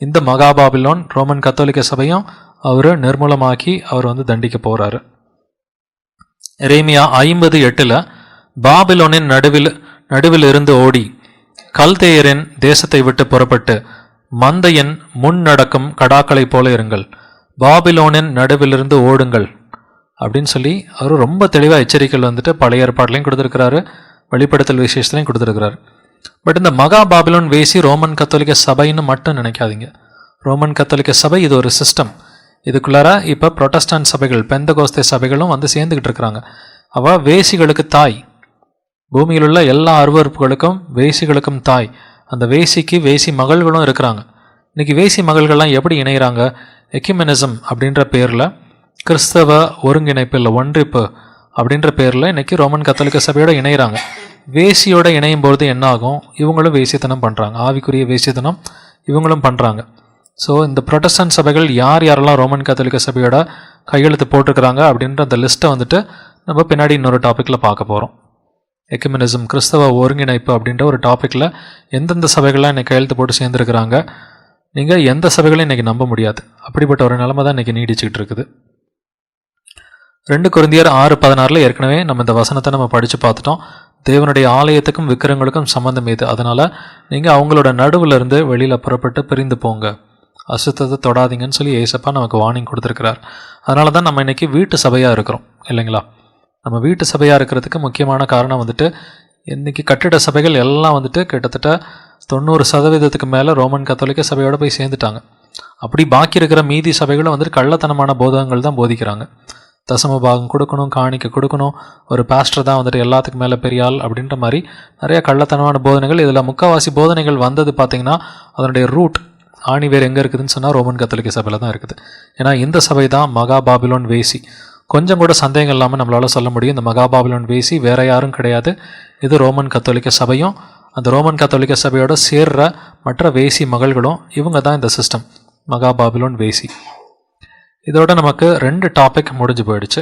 இந்த மகா பாபிலோன் ரோமன் கத்தோலிக்க சபையும் அவரு நிர்மூலமாக்கி அவர் வந்து தண்டிக்க போறாரு. எரேமியா 50:8 பாபிலோனின் நடுவில் இருந்து ஓடி கல்தேயரின் தேசத்தை விட்டு புறப்பட்டு மந்தையின் முன் நடக்கும் கடாக்களை போல இருங்கள், பாபிலோனின் நடுவிலிருந்து ஓடுங்கள் அப்படின்னு சொல்லி அவர் ரொம்ப தெளிவாக எச்சரிக்கைகள் வந்துட்டு பழைய ஏற்பாட்டிலையும் கொடுத்துருக்கிறாரு, வெளிப்படுத்தல் விசேஷத்துலையும் கொடுத்துருக்கிறாரு. பட் இந்த மகா பாபிலோன் வேசி ரோமன் கத்தோலிக்க சபைன்னு மட்டும் நினைக்காதீங்க. ரோமன் கத்தோலிக்க சபை இது ஒரு சிஸ்டம். இதுக்குள்ளார இப்போ புரொட்டஸ்டான்ட் சபைகள், பெந்தகோஸ்தே சபைகளும் வந்து சேர்ந்துக்கிட்டு இருக்கிறாங்க. அவ வேசிகளுக்கு தாய், பூமியில் உள்ள எல்லா அருவறுப்புகளுக்கும் வேசிகளுக்கும் தாய். அந்த வேசிக்கு வேசி மகள்களும் இருக்கிறாங்க. இன்னைக்கு வேசி மகள்கள்லாம் எப்படி இணைகிறாங்க? எக்யூமெனிசம் அப்படின்ற பேரில், கிறிஸ்தவ ஒருங்கிணைப்பு இல்லை ஒன்றிப்பு அப்படின்ற பேரில் இன்னைக்கு ரோமன் கத்தோலிக்க சபையோட இணைகிறாங்க. வேசியோட இணையும் பொழுது என்ன ஆகும்? இவங்களும் வேசித்தனம் பண்ணுறாங்க, ஆவிக்குரிய வேசித்தனம் இவங்களும் பண்ணுறாங்க. ஸோ இந்த புரொட்டஸ்டன்ட் சபைகள் யாரெல்லாம் ரோமன் கத்தோலிக்க சபையோட கையெழுத்து போட்டிருக்கிறாங்க அப்படின்ற அந்த லிஸ்ட்டை வந்துட்டு நம்ம பின்னாடி இன்னொரு டாப்பிக்கில் பார்க்க போகிறோம். எக்யூமெனிசம், கிறிஸ்தவ ஒருங்கிணைப்பு அப்படின்ற ஒரு டாப்பிக்கில் எந்தெந்த சபைகள்லாம் இன்றைக்கி கையெழுத்து போட்டு சேர்ந்துருக்கிறாங்க, நீங்கள் எந்த சபைகளையும் இன்றைக்கி நம்ப முடியாது. அப்படிப்பட்ட ஒரு நிலைமை தான் இன்றைக்கி நீடிச்சுக்கிட்டு இருக்குது. 2 கொரிந்தியர் 6:16 ஏற்கனவே நம்ம இந்த வசனத்தை நம்ம படித்து பார்த்துட்டோம். தேவனுடைய ஆலயத்துக்கும் விக்கிரகங்களுக்கும் சம்பந்தம் ஏது? அதனால் நீங்கள் அவங்களோட நடுவில் இருந்து வெளியில் புறப்பட்டு பிரிந்து போங்க, அசுத்தத்தை தொடாதீங்கன்னு சொல்லி ஏசப்பா நமக்கு வார்னிங் கொடுத்துருக்கிறார். அதனால தான் நம்ம இன்றைக்கி வீட்டு சபையாக இருக்கிறோம் இல்லைங்களா? நம்ம வீட்டு சபையாக இருக்கிறதுக்கு முக்கியமான காரணம் வந்துட்டு இன்றைக்கி கட்டிட சபைகள் எல்லாம் வந்துட்டு கிட்டத்தட்ட 90% மேலே ரோமன் கத்தோலிக்க சபையோடு போய் சேர்ந்துட்டாங்க. அப்படி பாக்கி இருக்கிற மீதி சபைகளும் வந்துட்டு கள்ளத்தனமான போதகங்கள் தான் போதிக்கிறாங்க. தசம பாகம் கொடுக்கணும், காணிக்க கொடுக்கணும், ஒரு பாஸ்டர் தான் வந்துட்டு எல்லாத்துக்கு மேலே பெரிய ஆள் அப்படின்ற மாதிரி நிறைய கள்ளத்தனமான போதனைகள். இதில் முக்கால்வாசி போதனைகள் வந்தது பார்த்திங்கன்னா அதனுடைய ரூட் ஆணி வேறு எங்கே இருக்குதுன்னு சொன்னால் ரோமன் கத்தோலிக்க சபையில் தான் இருக்குது. ஏன்னா இந்த சபை தான் மகா பாபிலோன் வேசி. கொஞ்சம் கூட சந்தேகம் இல்லாமல் நம்மளால் சொல்ல முடியும், இந்த மகா பாபிலோன் வேசி வேறு யாரும் கிடையாது, இது ரோமன் கத்தோலிக்க சபையும் அந்த ரோமன் கத்தோலிக்க சபையோட சேர்ற மற்ற வேசி மகள்களும், இவங்க தான் இந்த சிஸ்டம் மகா பாபிலோன் வேசி. இதோட நமக்கு 2 டாபிக் முடிஞ்சு போயிடுச்சு.